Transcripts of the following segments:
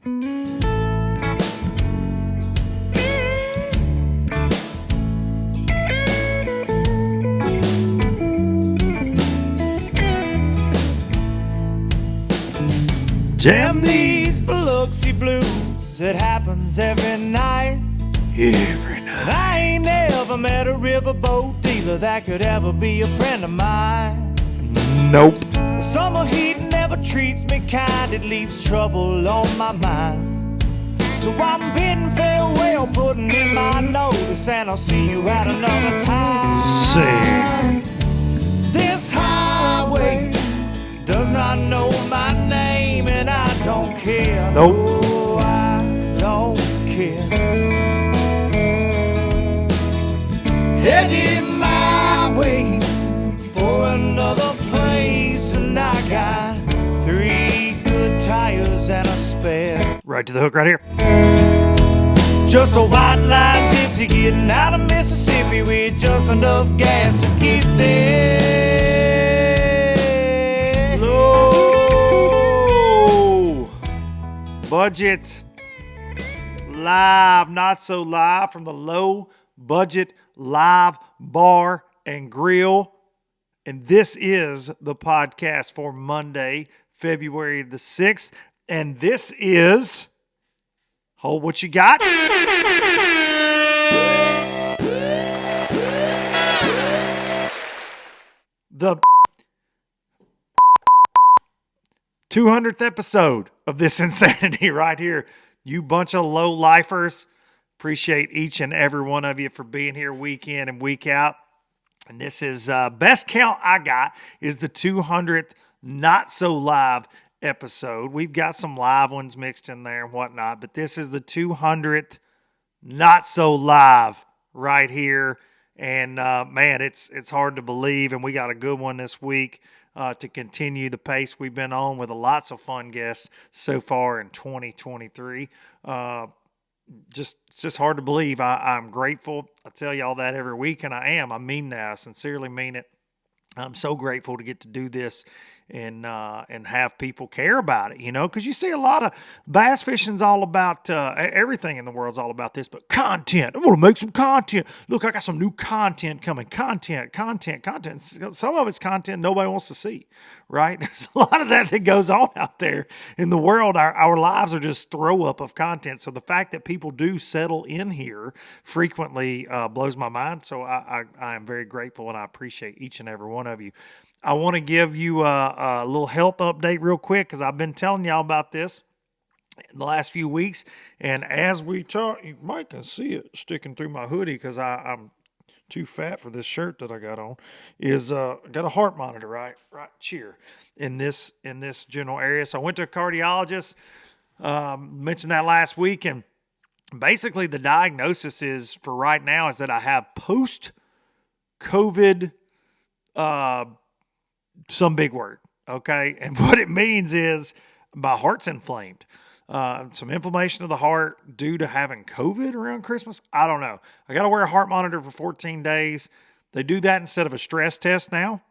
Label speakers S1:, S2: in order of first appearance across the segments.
S1: Damn these Biloxi blues, it happens every night.
S2: Every night.
S1: And I ain't ever met a riverboat dealer that could ever be a friend of mine.
S2: Nope.
S1: The summer heat never treats me kind, it leaves trouble on my mind. So I'm bidding farewell, putting in my notice, and I'll see you at another time.
S2: See.
S1: This highway does not know my name, and I don't care.
S2: Nope.
S1: No, I don't care. Headed my way for another place, and I got 3 good tires and a spare.
S2: Right to the hook right here.
S1: Just a white line gypsy getting out of Mississippi with just enough gas to get there.
S2: Low budget live, not so live, from the Low Budget Live Bar and Grill. And this is the podcast for Monday, February the 6th. And this is, hold what you got. The 200th episode of this insanity right here. You bunch of low lifers. Appreciate each and every one of you for being here week in and week out. And this is best count I got is the 200th not so live episode. We've got some live ones mixed in there and whatnot, but this is the 200th not so live right here. And man, it's hard to believe. And we got a good one this week to continue the pace we've been on with lots of fun guests so far in 2023. It's just hard to believe. I'm grateful. I tell y'all that every week, and I am. I mean that. I sincerely mean it. I'm so grateful to get to do this and have people care about it, because you see a lot of bass fishing's all about everything in the world's all about this, but content. I want to make some content. Look, I got some new content coming. Content. Some of it's content nobody wants to see, right? There's a lot of that goes on out there in the world. Our lives are just throw up of content. So the fact that people do settle in here frequently blows my mind. So I am very grateful, and I appreciate each and every one of you. I want to give you a little health update real quick because I've been telling y'all about this in the last few weeks. And as we talk, you might can see it sticking through my hoodie because I'm too fat for this shirt that I got on. I got a heart monitor right here in this general area. So I went to a cardiologist. Mentioned that last week, and basically the diagnosis is for right now is that I have post-COVID. Some big word, okay? And what it means is my heart's inflamed. Some inflammation of the heart due to having COVID around Christmas. I don't know. I got to wear a heart monitor for 14 days. They do that instead of a stress test now,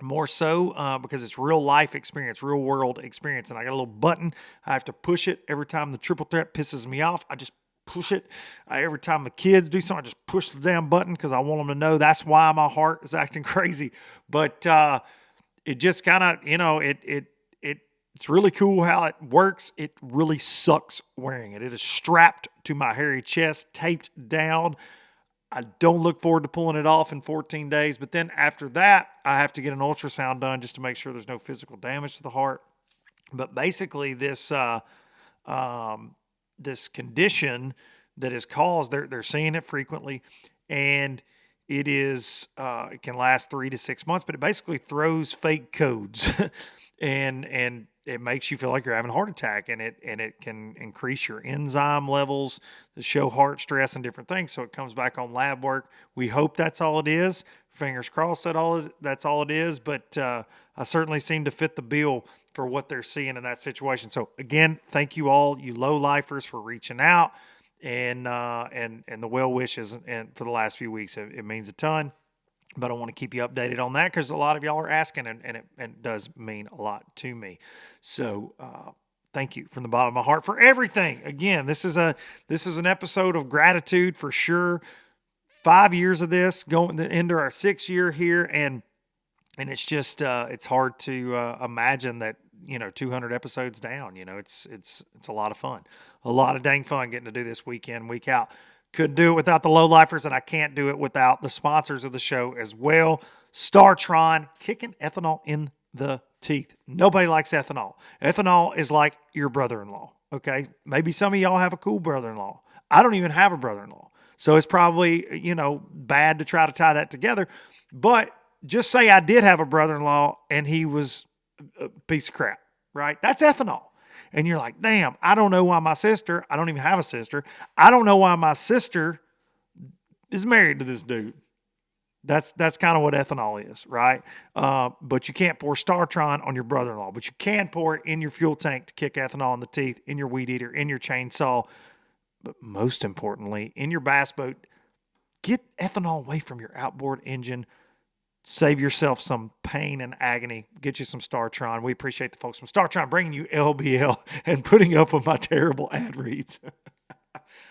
S2: more so because it's real life experience, real world experience. And I got a little button. I have to push it every time the triple threat pisses me off. I just push it. Every time the kids do something, I just push the damn button because I want them to know that's why my heart is acting crazy. But it just kind of, it's really cool how it works. It really sucks wearing it. It is strapped to my hairy chest, taped down. I don't look forward to pulling it off in 14 days. But then after that, I have to get an ultrasound done just to make sure there's no physical damage to the heart. But basically this this condition that is caused, they're seeing it frequently, and it is it can last 3 to 6 months, but it basically throws fake codes and it makes you feel like you're having a heart attack, and it can increase your enzyme levels that show heart stress and different things. So it comes back on lab work. We hope that's all it is. Fingers crossed that's all it is, but I certainly seem to fit the bill for what they're seeing in that situation. So again, thank you all, you low lifers, for reaching out and the well wishes and for the last few weeks. It means a ton. But I want to keep you updated on that because a lot of y'all are asking, and it does mean a lot to me. So Thank you from the bottom of my heart for everything. Again, this is an episode of gratitude for sure. 5 years of this going into our 6th year here, and it's just it's hard to imagine that 200 episodes down. It's a lot of fun, a lot of dang fun getting to do this week in, week out. Couldn't do it without the lowlifers, and I can't do it without the sponsors of the show as well. StarTron, kicking ethanol in the teeth. Nobody likes ethanol. Ethanol is like your brother-in-law, okay? Maybe some of y'all have a cool brother-in-law. I don't even have a brother-in-law. So it's probably, bad to try to tie that together. But just say I did have a brother-in-law and he was a piece of crap, right? That's ethanol. And you're like, damn, I don't know why I don't even have a sister. I don't know why my sister is married to this dude. That's kind of what ethanol is, right? But you can't pour StarTron on your brother-in-law, but you can pour it in your fuel tank to kick ethanol in the teeth, in your weed eater, in your chainsaw, but most importantly, in your bass boat. Get ethanol away from your outboard engine. Save yourself some pain and agony. Get you some StarTron. We appreciate the folks from StarTron bringing you LBL and putting up with my terrible ad reads.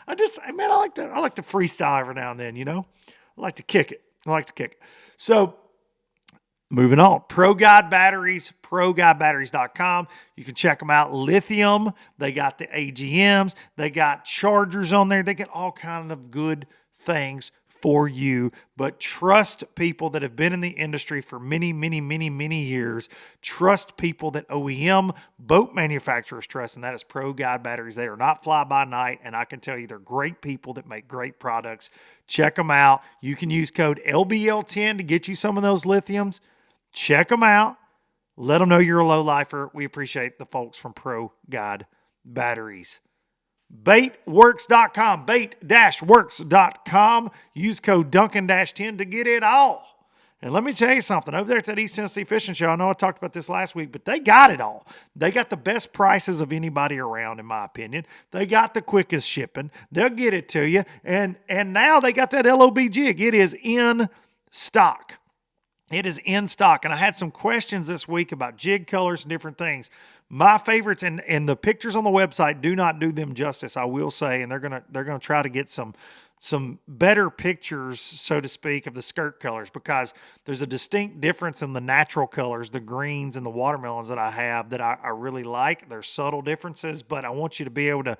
S2: I like to freestyle every now and then, I like to kick it. So moving on, Pro Guide Batteries, ProGuideBatteries.com. You can check them out. Lithium, they got the AGMs, they got chargers on there. They get all kind of good things for you, but trust people that have been in the industry for many, many, many, many years. Trust people that OEM boat manufacturers trust, and that is Pro Guide Batteries. They are not fly by night, and I can tell you they're great people that make great products. Check them out. You can use code LBL10 to get you some of those lithiums. Check them out. Let them know you're a low lifer. We appreciate the folks from Pro Guide Batteries. Baitworks.com, bait-works.com. Use code Duncan-10 to get it all. And let me tell you something. Over there at that East Tennessee Fishing Show, I know I talked about this last week, but they got it all. They got the best prices of anybody around, in my opinion. They got the quickest shipping. They'll get it to you. And now they got that LOB jig. It is in stock. It is in stock. And I had some questions this week about jig colors and different things. My favorites, and the pictures on the website do not do them justice, I will say, and they're gonna try to get some better pictures, so to speak, of the skirt colors, because there's a distinct difference in the natural colors, the greens and the watermelons that I have that I really like. There's subtle differences, but I want you to be able to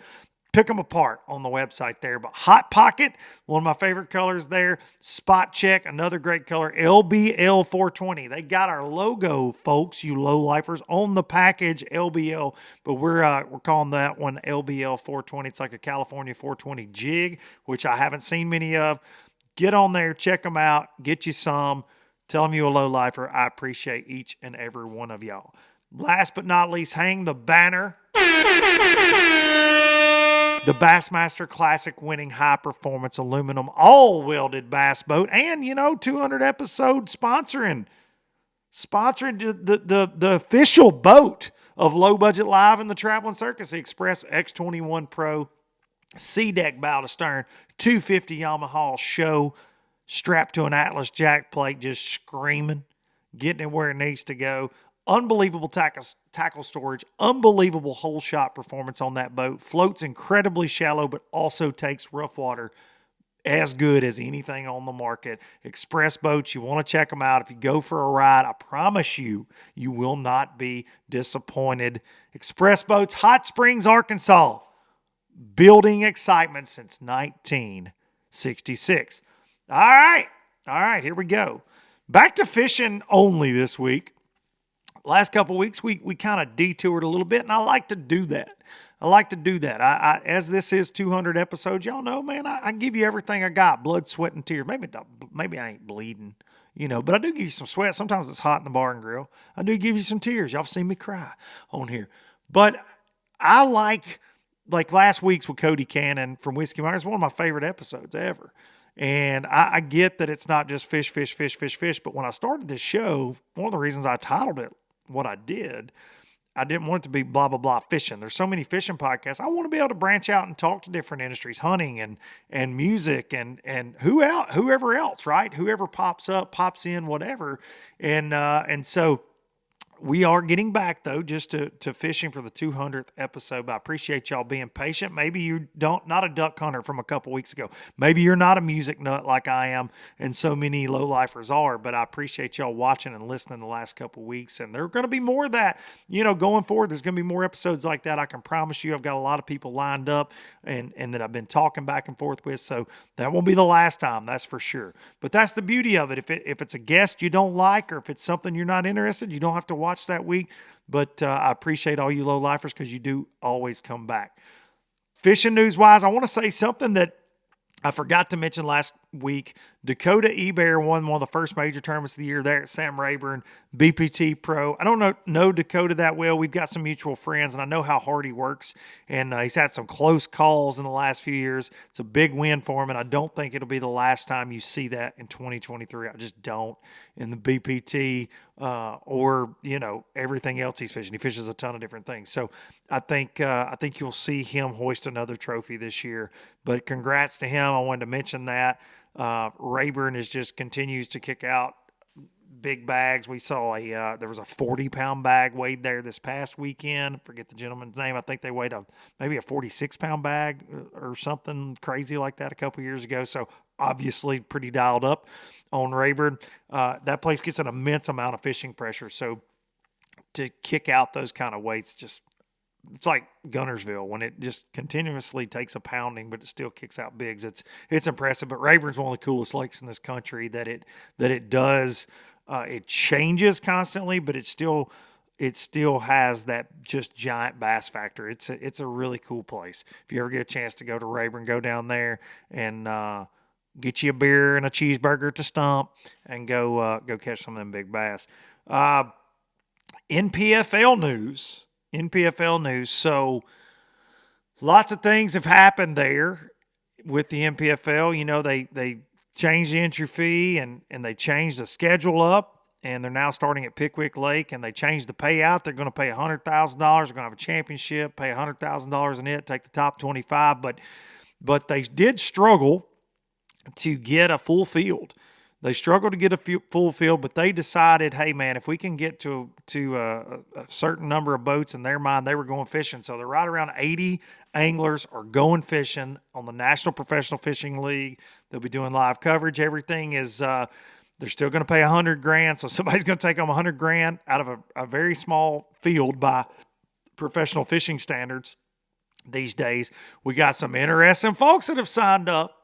S2: pick them apart on the website there. But Hot Pocket, one of my favorite colors there. Spot Check, another great color. LBL 420. They got our logo, folks, you low lifers, on the package, LBL. But we're calling that one LBL 420. It's like a California 420 jig, which I haven't seen many of. Get on there, check them out, get you some. Tell them you a low lifer. I appreciate each and every one of y'all. Last but not least, hang the banner. The Bassmaster Classic winning high performance aluminum all welded bass boat, and 200 episode sponsoring the official boat of Low Budget Live and the Traveling Circus, the Express X21 Pro Sea Deck bow to stern 250 Yamaha show, strapped to an Atlas jack plate, just screaming, getting it where it needs to go. Unbelievable tackle storage, unbelievable hole shot performance on that boat. Floats incredibly shallow, but also takes rough water as good as anything on the market. Express boats, you want to check them out. If you go for a ride, I promise you, you will not be disappointed. Express Boats, Hot Springs, Arkansas. Building excitement since 1966. All right, here we go. Back to fishing only this week. Last couple of weeks, we kind of detoured a little bit, and I like to do that. I as this is 200 episodes, y'all know, man, I give you everything I got, blood, sweat, and tears. Maybe I ain't bleeding, but I do give you some sweat. Sometimes it's hot in the bar and grill. I do give you some tears. Y'all seen me cry on here. But I like last week's with Cody Cannon from Whiskey Myers, one of my favorite episodes ever. And I get that it's not just fish, but when I started this show, one of the reasons I titled it what I did, I didn't want it to be blah, blah, blah fishing. There's so many fishing podcasts. I want to be able to branch out and talk to different industries, hunting and music and whoever else, right? Whoever pops up, pops in, whatever. And so We are getting back, though, just to fishing for the 200th episode. But I appreciate y'all being patient. Maybe you not a duck hunter from a couple weeks ago. Maybe you're not a music nut like I am, and so many low-lifers are. But I appreciate y'all watching and listening the last couple weeks. And there are going to be more of that, going forward. There's going to be more episodes like that. I can promise you. I've got a lot of people lined up and that I've been talking back and forth with. So that won't be the last time, that's for sure. But that's the beauty of it. If it's a guest you don't like, or if it's something you're not interested, you don't have to watch that week. But I appreciate all you low lifers, because you do always come back. Fishing news wise, I want to say something that I forgot to mention last week. Dakota eBear won one of the first major tournaments of the year there at Sam Rayburn, BPT Pro. I don't know Dakota that well. We've got some mutual friends, and I know how hard he works. And he's had some close calls in the last few years. It's a big win for him, and I don't think it'll be the last time you see that in 2023. I just don't. In the BPT or everything else he's fishing. He fishes a ton of different things. So I think you'll see him hoist another trophy this year. But congrats to him. I wanted to mention that. Rayburn just continues to kick out big bags. We saw there was a 40-pound bag weighed there this past weekend. I forget the gentleman's name. I think they weighed maybe a 46-pound bag or something crazy like that a couple years ago. So obviously pretty dialed up on Rayburn. That place gets an immense amount of fishing pressure. So to kick out those kind of weights, it's like Gunnersville when it just continuously takes a pounding, but it still kicks out bigs. It's impressive. But Rayburn's one of the coolest lakes in this country that it does. It changes constantly, but it still has that just giant bass factor. It's a really cool place. If you ever get a chance to go to Rayburn, go down there and get you a beer and a cheeseburger to stump and go catch some of them big bass. NPFL news. So lots of things have happened there with the NPFL. They changed the entry fee and they changed the schedule up, and they're now starting at Pickwick Lake, and they changed the payout. They're going to pay $100,000. They're going to have a championship, pay $100,000 in it, take the top 25. But they did struggle to get a full field. They struggled to get a full field, but they decided, hey, man, if we can get to a certain number of boats, in their mind, they were going fishing. So they're right around 80 anglers are going fishing on the National Professional Fishing League. They'll be doing live coverage. Everything is they're still going to pay $100,000. So somebody's going to take them $100,000 out of a very small field by professional fishing standards these days. We got some interesting folks that have signed up.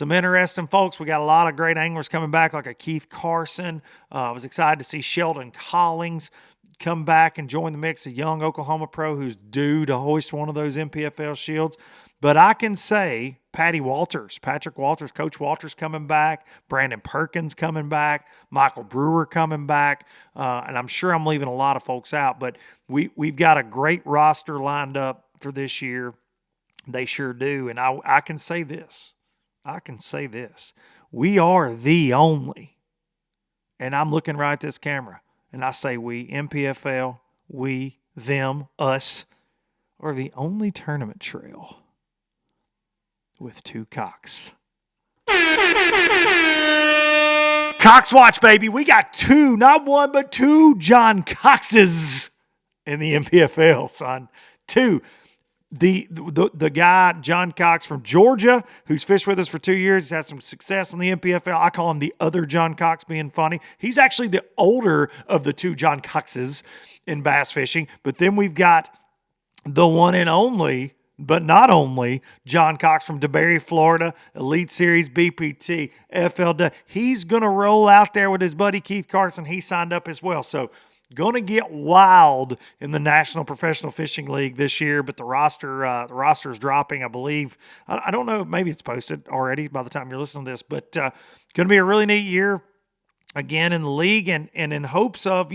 S2: We got a lot of great anglers coming back, like a Keith Carson. I was excited to see Sheldon Collings come back and join the mix, a young Oklahoma pro who's due to hoist one of those NPFL shields. But I can say Patrick Walters, Coach Walters coming back, Brandon Perkins coming back, Michael Brewer coming back, and I'm sure I'm leaving a lot of folks out, but we've got a great roster lined up for this year. They sure do, and I can say this. We are the only, and I'm looking right at this camera, and I say we, NPFL, we, them, us, are the only tournament trail with 2 cocks. Cox Watch, baby. We got 2, not 1, but 2 John Coxes in the NPFL, son. 2. The guy, John Cox from Georgia, who's fished with us for 2 years, he's had some success in the NPFL. I call him the other John Cox, being funny. He's actually the older of the 2 John Coxes in bass fishing. But then we've got the one and only, but not only, John Cox from DeBerry, Florida, Elite Series, BPT, FLW. He's going to roll out there with his buddy Keith Carson. He signed up as well. So going to get wild in the National Professional Fishing League this year, but the roster's dropping, I believe. I don't know, maybe it's posted already by the time you're listening to this, but going to be a really neat year again in the league, and in hopes of,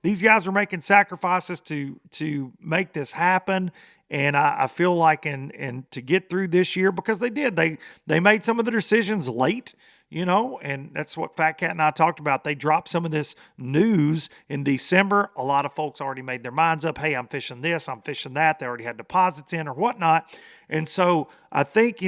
S2: these guys are making sacrifices to make this happen. And I feel like and to get through this year, because they did. They made some of the decisions late. and that's what Fat Cat and I talked about. They dropped some of this news in December. A lot of folks already made their minds up. Hey, I'm fishing this, I'm fishing that. They already had deposits in or whatnot. And so I think,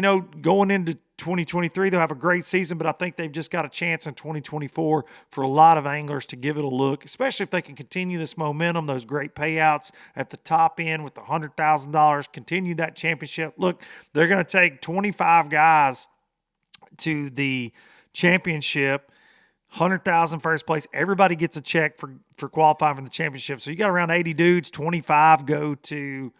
S2: going into 2023, they'll have a great season, but I think they've just got a chance in 2024 for a lot of anglers to give it a look, especially if they can continue this momentum, those great payouts at the top end with the $100,000, continue that championship. Look, they're going to take 25 guys to the championship, 100,000 first place. Everybody gets a check for qualifying for the championship. So you got around 80 dudes, 25 go to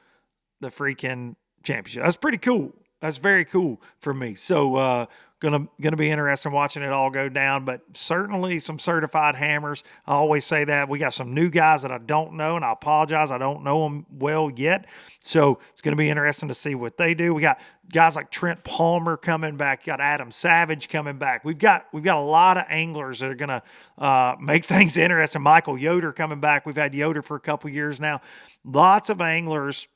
S2: the freaking championship. That's pretty cool. That's very cool for me. So gonna be interesting watching it all go down, but certainly some certified hammers. I always say that. We got some new guys that I don't know, and I apologize, I don't know them well yet. So it's gonna be interesting to see what they do. We got guys like Trent Palmer coming back. You got Adam Savage coming back. We've got a lot of anglers that are gonna make things interesting. Michael Yoder coming back. We've had Yoder for a couple years now. Lots of anglers.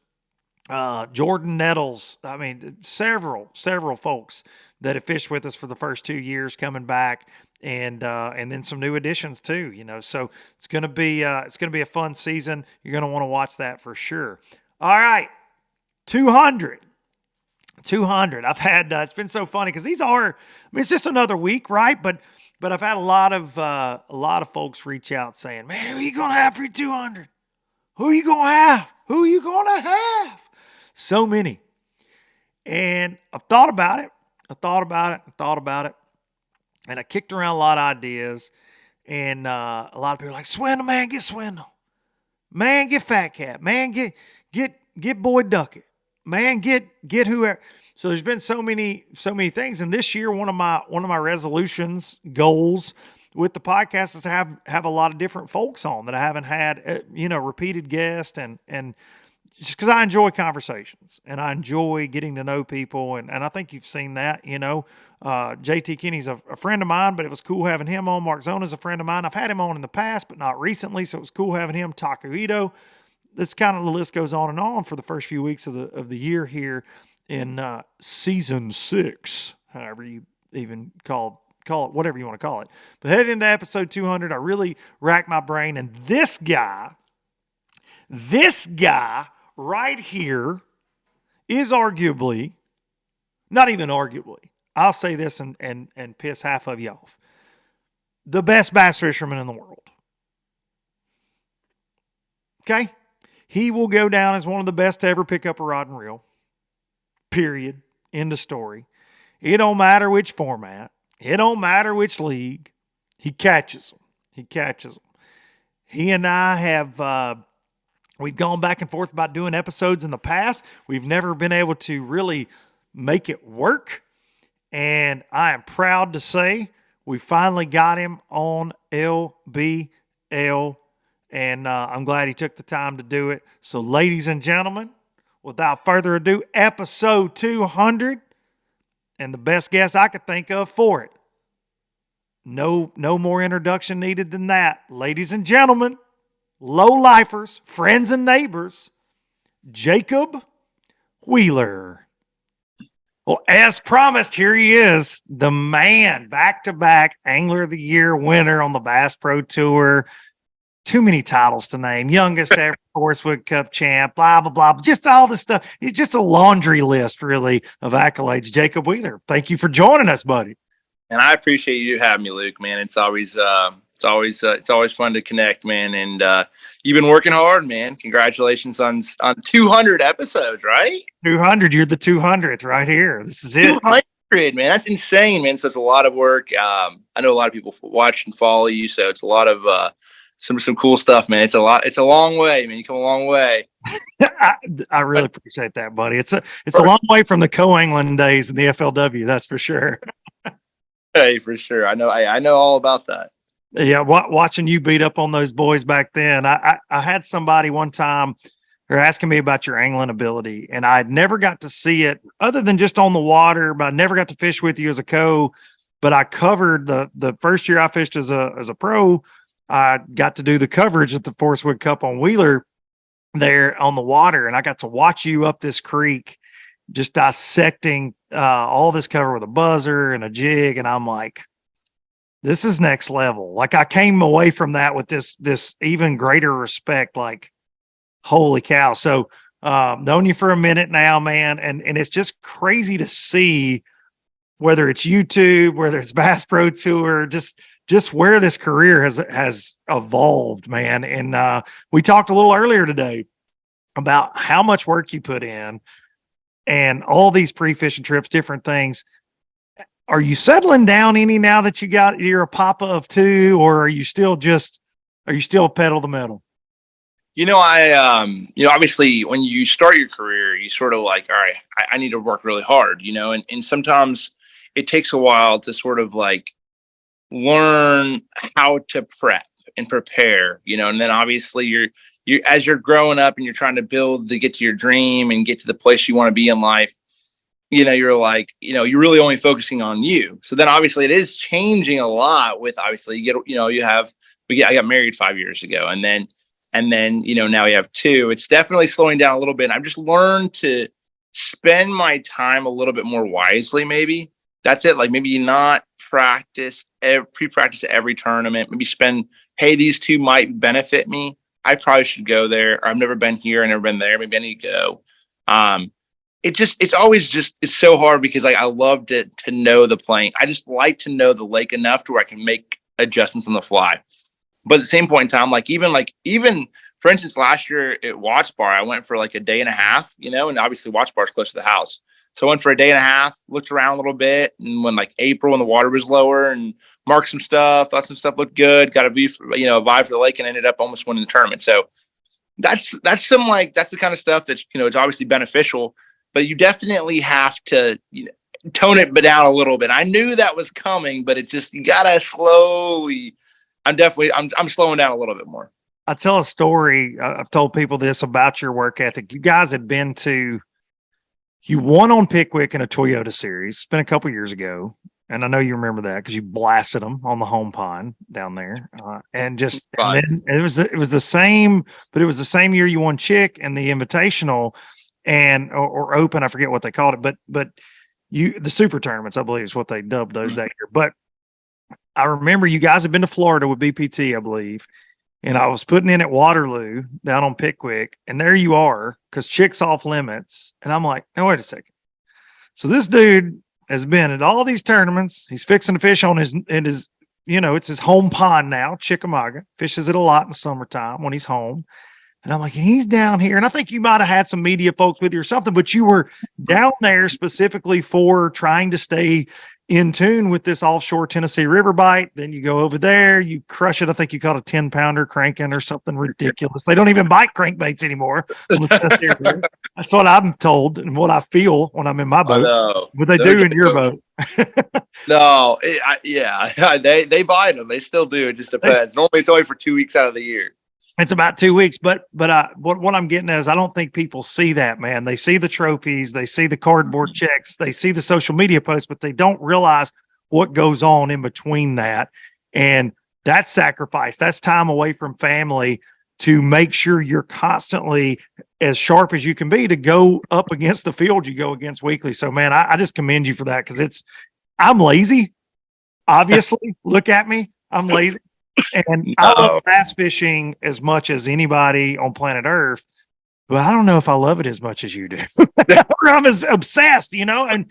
S2: Jordan Nettles. I mean, several folks that have fished with us for the first 2 years coming back, and then some new additions too. So it's gonna be a fun season. You're gonna want to watch that for sure. All right, 200. I've had it's been so funny because these are. I mean, it's just another week, right? But I've had a lot of folks reach out saying, "Man, who are you gonna have for your 200? Who are you gonna have? Who are you gonna have?" So many. And I've thought about it. And I kicked around a lot of ideas. And a lot of people are like, Swindle, man, get Swindle. Man, get Fat Cat. Man, get Boyd Duckett. Man, get whoever. So there's been so many things. And this year, one of my resolutions, goals with the podcast is to have a lot of different folks on that I haven't had, repeated guests and just because I enjoy conversations and I enjoy getting to know people. And I think you've seen that, JT Kinney's a friend of mine, but it was cool having him on. Mark Zona's a friend of mine. I've had him on in the past, but not recently. So it was cool having him. Taco Ito. This kind of the list goes on and on for the first few weeks of the year here in season 6, however you even call it, whatever you want to call it. But heading into episode 200, I really racked my brain. And this guy right here is arguably, not even arguably, I'll say this and piss half of you off, the best bass fisherman in the world. Okay? He will go down as one of the best to ever pick up a rod and reel. Period. End of story. It don't matter which format. It don't matter which league. He catches them. He and I have... we've gone back and forth about doing episodes in the past. We've never been able to really make it work. And I am proud to say we finally got him on LBL. And I'm glad he took the time to do it. So, ladies and gentlemen, without further ado, episode 200. And the best guess I could think of for it. No more introduction needed than that. Ladies and gentlemen, low-lifers, friends and neighbors, Jacob Wheeler. Well, as promised, here he is, the man, back-to-back Angler of the Year winner on the Bass Pro Tour. Too many titles to name. Youngest ever Horsewood Cup champ, blah, blah, blah. Just all this stuff. It's just a laundry list, really, of accolades. Jacob Wheeler, thank you for joining us, buddy.
S3: And I appreciate you having me, Luke, man. It's always fun to connect, man. And you've been working hard, man. Congratulations on 200 episodes, right? 200.
S2: You're the 200th right here. This is it.
S3: 200, man. That's insane, man. So it's a lot of work. I know a lot of people watch and follow you, so it's a lot of some cool stuff, man. It's a long way, man. You come a long way.
S2: I really appreciate that, buddy. It's a long way from the co-angling days in the FLW, that's for sure.
S3: Hey, for sure. I know all about that.
S2: Yeah, watching you beat up on those boys back then. I had somebody one time who were asking me about your angling ability, and I never got to see it other than just on the water, but I never got to fish with you as a co. But I covered the first year I fished as a pro. I got to do the coverage at the Horsewood Cup on Wheeler there on the water, and I got to watch you up this creek just dissecting all this cover with a buzzer and a jig, and I'm like, this is next level. Like I came away from that with this even greater respect, like, holy cow. So, known you for a minute now, man. And it's just crazy to see whether it's YouTube, whether it's Bass Pro Tour, just where this career has evolved, man. And, we talked a little earlier today about how much work you put in and all these pre-fishing trips, different things. Are you settling down any now that you're a papa of two, or are you still pedal the metal?
S3: Obviously when you start your career, you sort of like, all right, I need to work really hard, and sometimes it takes a while to sort of like learn how to prep and prepare, and then obviously you as you're growing up and you're trying to build to get to your dream and get to the place you want to be in life, you're like, you're really only focusing on you. So then obviously it is changing a lot with obviously I got married 5 years ago and then, now we have two. It's definitely slowing down a little bit. I've just learned to spend my time a little bit more wisely. Maybe that's it. Like maybe not pre-practice at every tournament, maybe hey, these two might benefit me. I probably should go there. Or I've never been here. I've never been there. Maybe I need to go. It's so hard because I love to know the plane. I just like to know the lake enough to where I can make adjustments on the fly. But at the same point in time, even for instance, last year at Watts Bar, I went for like a day and a half, and obviously Watts Bar is close to the house. So I went for a day and a half, looked around a little bit. And when like April, when the water was lower and marked some stuff, thought some stuff looked good, got a vibe for the lake and ended up almost winning the tournament. So that's the kind of stuff that's, it's obviously beneficial, but you definitely have to tone it down a little bit. I knew that was coming, but it's just, you gotta slowly, I'm slowing down a little bit more.
S2: I tell a story. I've told people this about your work ethic. You guys you won on Pickwick in a Toyota series. It's been a couple years ago. And I know you remember that because you blasted them on the home pond down there. And then it was the same, but it was the same year you won Chick and the Invitational or Open. I forget what they called it, but the super tournaments, I believe is what they dubbed those that year. But I remember you guys have been to Florida with BPT, I believe. And I was putting in at Waterloo down on Pickwick, and there you are, because Chick's off limits. And I'm like, no, wait a second. So this dude has been at all these tournaments. He's fixing to fish on his it's his home pond now, Chickamauga. Fishes it a lot in the summertime when he's home. And I'm like, he's down here. And I think you might have had some media folks with you or something, but you were down there specifically for trying to stay in tune with this offshore Tennessee river bite. Then you go over there, you crush it. I think you caught a 10-pounder cranking or something ridiculous. They don't even bite crankbaits anymore. That's what I'm told and what I feel when I'm in my boat. What they do in your boat.
S3: No, they bite them. They still do. It just depends. Normally it's only for 2 weeks out of the year.
S2: It's about 2 weeks, but what I'm getting at is I don't think people see that, man. They see the trophies, they see the cardboard checks, they see the social media posts, but they don't realize what goes on in between that. And that's sacrifice. That's time away from family to make sure you're constantly as sharp as you can be to go up against the field you go against weekly. So, man, I just commend you for that because I'm lazy. Obviously, look at me. I'm lazy. And I love bass fishing as much as anybody on planet Earth, but I don't know if I love it as much as you do. I'm as obsessed, and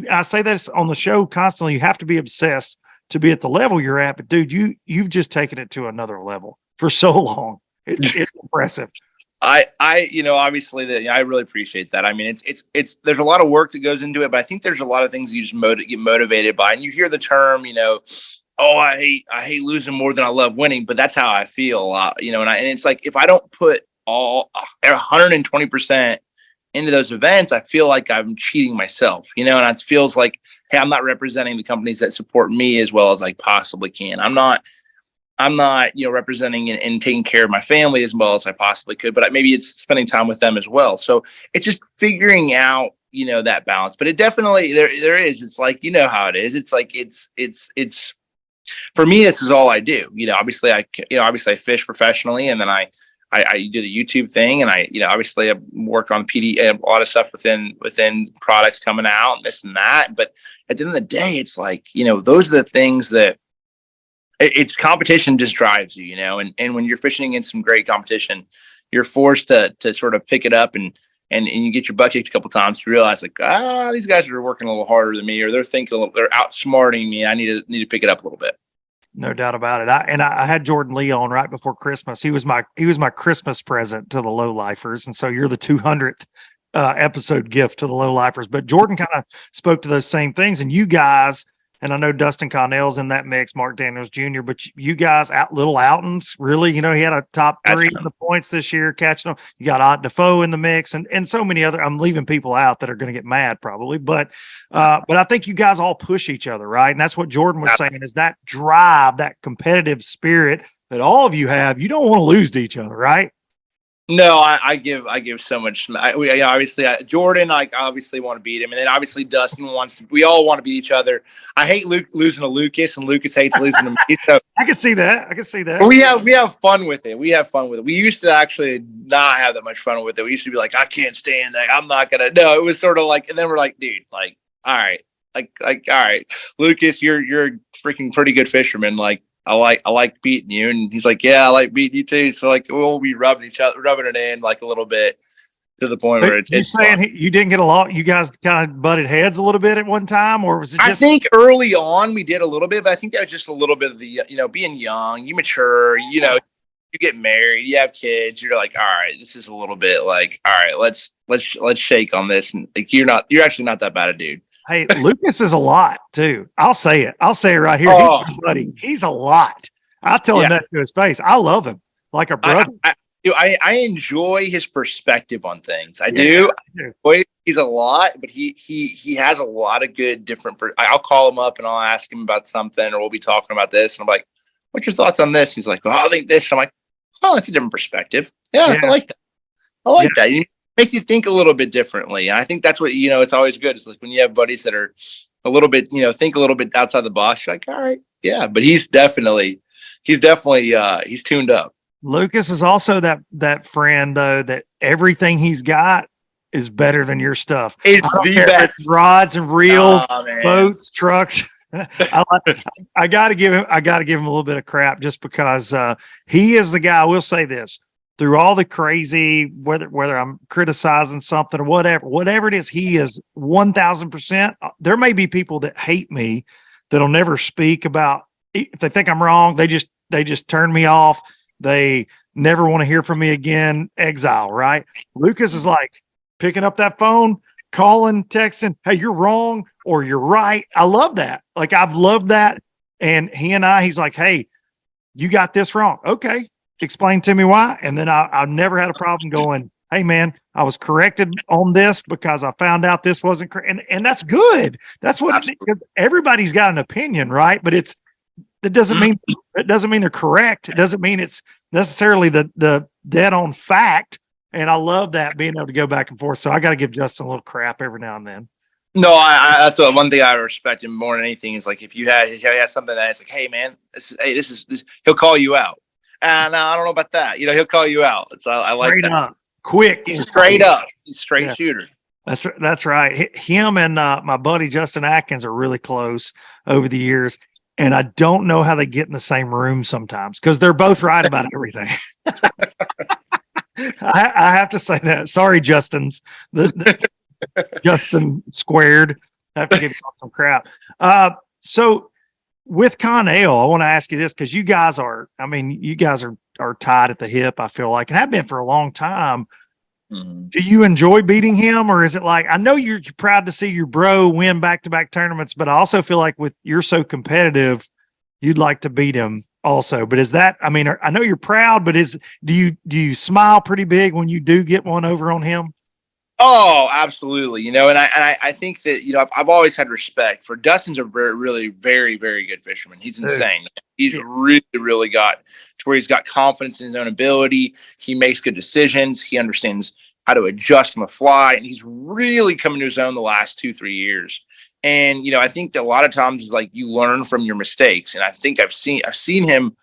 S2: I say this on the show constantly. You have to be obsessed to be at the level you're at. But dude, you've just taken it to another level for so long. It's impressive.
S3: Obviously I really appreciate that. I mean, it's there's a lot of work that goes into it, but I think there's a lot of things you just get motivated by, and you hear the term, oh, I hate losing more than I love winning, but that's how I feel a lot, and it's like, if I don't put all 120% into those events, I feel like I'm cheating myself, and it feels like, hey, I'm not representing the companies that support me as well as I possibly can. I'm not, representing and taking care of my family as well as I possibly could, but maybe it's spending time with them as well. So it's just figuring out, that balance, but it definitely, there is, it's like, how it is. It's like, it's, for me, this is all I do. Obviously I fish professionally, and then I do the YouTube thing, and obviously I work on PD, a lot of stuff within products coming out and this and that. But at the end of the day, it's like, those are the things that it's competition just drives you, and when you're fishing against some great competition, you're forced to sort of pick it up and you get your butt kicked a couple times to realize like, these guys are working a little harder than me, or they're they're outsmarting me. I need to pick it up a little bit.
S2: No doubt about it. I had Jordan Lee on right before Christmas. He was my Christmas present to the low lifers. And so you're the 200th episode gift to the low lifers. But Jordan kind of spoke to those same things, and you guys, and I know Dustin Connell's in that mix, Mark Daniels Jr., but you guys little outings, really, he had a top 3 in the points this year, catching them. You got Ott Defoe in the mix and so many other, I'm leaving people out that are going to get mad probably, but I think you guys all push each other, right? And that's what Jordan was saying, is that drive, that competitive spirit that all of you have. You don't want to lose to each other, right?
S3: No, I give so much. Obviously, Jordan, I obviously want to beat him, and then obviously Dustin we all want to beat each other. I hate losing to Lucas, and Lucas hates losing to me. So
S2: I can see that.
S3: We have fun with it. We used to actually not have that much fun with it. We used to be like, I can't stand that. I'm not gonna. No, it was sort of like, and then we're like, dude, like, all right, all right, Lucas, you're a freaking pretty good fisherman, like. I like beating you, and he's like, yeah, I like beating you too. So like we'll be rubbing it in like a little bit to the point where it's saying fun.
S2: You didn't get along. You guys kind of butted heads a little bit at one time, or was it just?
S3: I think early on we did a little bit, but I think that was just a little bit of the being young, you mature, you get married, you have kids, you're like, all right, this is a little bit like, all right, let's shake on this, and like you're actually not that bad a dude.
S2: Hey, Lucas is a lot too. I'll say it right here. He's my buddy. He's a lot. I tell him that to his face. I love him like a brother.
S3: I enjoy his perspective on things. I do. He's a lot, but he has a lot of good different. I'll call him up and I'll ask him about something, or we'll be talking about this, and I'm like, "What's your thoughts on this?" He's like, "Well, I think this." And I'm like, "Oh, that's a different perspective. Yeah. I like that. I like that." Makes you think a little bit differently. And I think that's what, it's always good. It's like when you have buddies that are a little bit, think a little bit outside the box, you're like, all right, yeah. But he's definitely he's tuned up.
S2: Lucas is also that friend though, that everything he's got is better than your stuff.
S3: It's the best.
S2: It's rods and reels, boats, trucks. I gotta give him a little bit of crap just because he is the guy. I will say this. Through all the crazy, whether I'm criticizing something or whatever it is, he is 1,000%. There may be people that hate me that'll never speak about. If they think I'm wrong, they just turn me off. They never want to hear from me again. Exile, right? Lucas is like picking up that phone, calling, texting. Hey, you're wrong or you're right. I love that. Like I've loved that. And he's like, hey, you got this wrong. Okay. Explain to me why. And then I've never had a problem going, hey man, I was corrected on this because I found out this wasn't correct. And that's good. That's what everybody's got an opinion, right? But it doesn't mean they're correct. It doesn't mean it's necessarily the dead on fact. And I love that, being able to go back and forth. So I got to give Justin a little crap every now and then.
S3: No, that's one thing I respect him more than anything is like if he has something that's like, hey man, this is he'll call you out. And I don't know about that. He'll call you out. I like
S2: straight
S3: that.
S2: Up. Quick.
S3: He's straight up. He's straight shooter.
S2: That's right. Him and my buddy Justin Atkins are really close over the years. And I don't know how they get in the same room sometimes because they're both right about everything. I have to say that. Sorry, Justin's. Justin squared. I have to give you some crap. So with Connell, I want to ask you this because you guys are tied at the hip, I feel like, and have been for a long time. Mm-hmm. Do you enjoy beating him, or is it like, I know you're proud to see your bro win back-to-back tournaments, but I also feel like you're so competitive, you'd like to beat him also. But is that, I know you're proud, but do you smile pretty big when you do get one over on him?
S3: Oh, absolutely. And I think that, I've always had respect for Dustin's a really very, very good fisherman. He's insane. He's really, really got to where he's got confidence in his own ability. He makes good decisions. He understands how to adjust on the fly. And he's really coming to his own the last 2-3 years. And, I think that a lot of times is like you learn from your mistakes. And I think I've seen him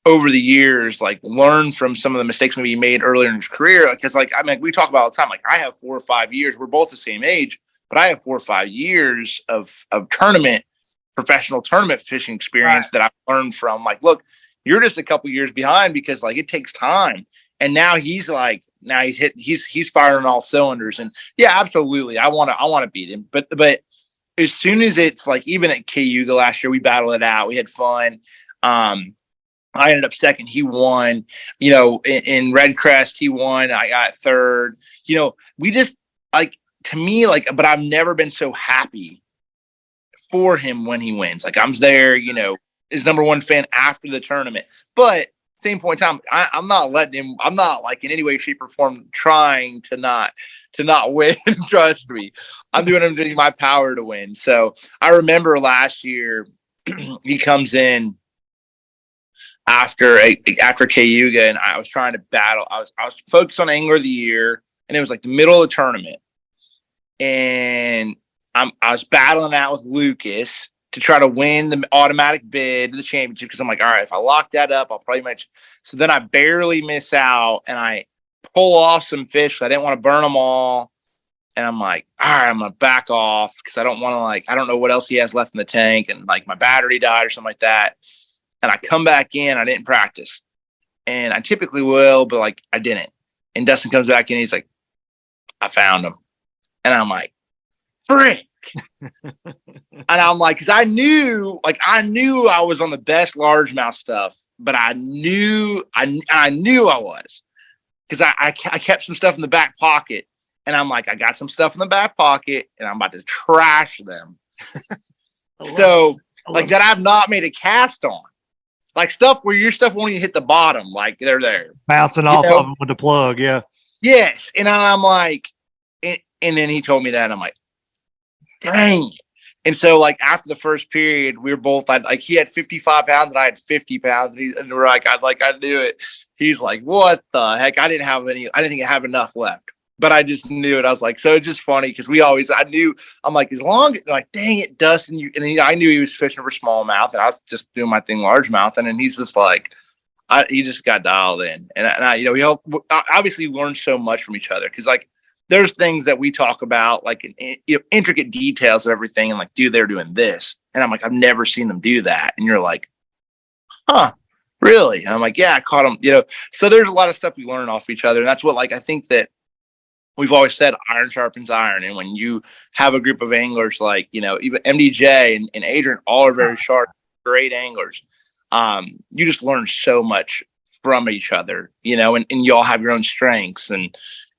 S3: over the years, like learn from some of the mistakes maybe he made earlier in his career. Because we talk about all the time, like I have 4 or 5 years, we're both the same age, but I have 4 or 5 years of tournament professional tournament fishing experience that I've learned from. Like, look, you're just a couple years behind because like it takes time. And now he's firing on all cylinders. And yeah, absolutely, I want to beat him. But as soon as it's like, even at Cayuga last year, we battled it out. We had fun. I ended up second. He won. In Red Crest, he won. I got third. We just like, to me, like, but I've never been so happy for him when he wins. Like, I'm there, his number one fan after the tournament. But same point in time, I'm not letting him. I'm not like in any way, shape, or form trying to not win. Trust me, I'm doing everything in my power to win. So I remember last year, he comes in after Cayuga, and I was trying to battle. I was focused on Angler of the Year, and it was like the middle of the tournament, and I was battling out with Lucas to try to win the automatic bid to the championship, because I'm like, all right, if I lock that up, I'll probably match. So then I barely miss out, and I pull off some fish. I didn't want to burn them all. And I'm like, all right, I'm going to back off because I don't want to, like, I don't know what else he has left in the tank. And like my battery died or something like that. And I come back in, I didn't practice. And I typically will, but like I didn't. And Dustin comes back in, he's like, I found him. And I'm like, frick. And I'm like, because I knew I was on the best largemouth stuff, but I knew I was, because I kept some stuff in the back pocket, and I'm like, I got some stuff in the back pocket, and I'm about to trash them. So like that, I've not made a cast on, like stuff where your stuff won't even hit the bottom, like they're there
S2: bouncing off of them with the plug. Yeah.
S3: Yes. And I'm like, and then he told me that, and I'm like, dang it. And so like after the first period, we were both like he had 55 pounds and I had 50 pounds, and we're like, I knew it. He's like, what the heck? I didn't think I have enough left, but I just knew it. I was like, so it's just funny because I'm like, as long as, like, dang it, Dustin, I knew he was fishing for smallmouth, and I was just doing my thing largemouth, and then he's just like, he just got dialed in, and I we all obviously learned so much from each other, because like there's things that we talk about, like intricate details of everything, and like, dude, they're doing this, and I'm like, I've never seen them do that, and you're like, huh, really? And I'm like, yeah, I caught them, So there's a lot of stuff we learn off each other, and that's what, like, I think that we've always said, iron sharpens iron, and when you have a group of anglers like even MDJ and Adrian, all are very sharp, great anglers. You just learn so much from each other, and you all have your own strengths, and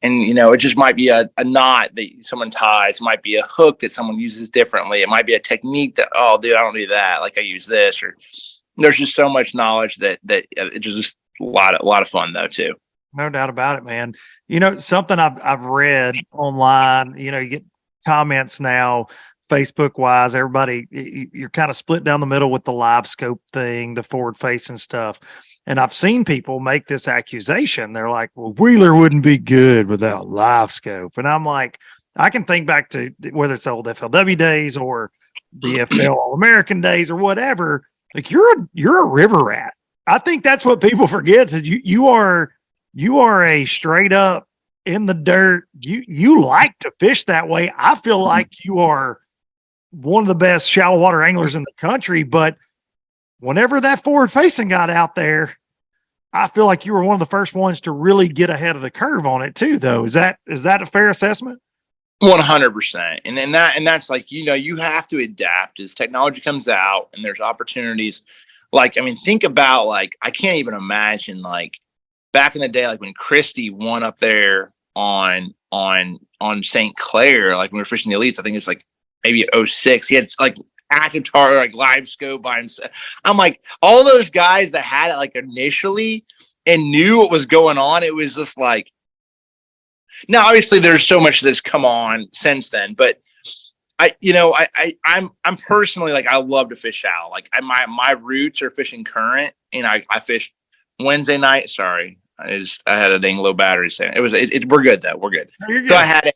S3: it just might be a knot that someone ties, it might be a hook that someone uses differently, it might be a technique that, oh dude, I don't do that, like I use this, or there's just so much knowledge that it's just a lot of fun though too.
S2: No doubt about it, man. Something I've read online, you get comments now, Facebook wise, everybody, you're kind of split down the middle with the live scope thing, the forward facing stuff. And I've seen people make this accusation. They're like, well, Wheeler wouldn't be good without live scope. And I'm like, I can think back to whether it's the old FLW days or BFL All-American days or whatever. Like, you're a river rat. I think that's what people forget, that you are a straight up in the dirt. You like to fish that way. I feel like you are one of the best shallow water anglers in the country, but whenever that forward facing got out there, I feel like you were one of the first ones to really get ahead of the curve on it too, though. Is that a fair assessment?
S3: 100%. And that's like, you have to adapt as technology comes out and there's opportunities. Like, I mean, think about, like, I can't even imagine, like, back in the day, like when Christy won up there on St. Clair, like when we were fishing the elites, I think it's like maybe 06. He had like active target, like live scope by himself. I'm like, all those guys that had it like initially and knew what was going on, it was just like, now obviously there's so much that's come on since then, but I'm personally, like, I love to fish shallow. Like my roots are fishing current, and I fished Wednesday night. Sorry, I had a dang low battery saying we're good though. We're good. So I had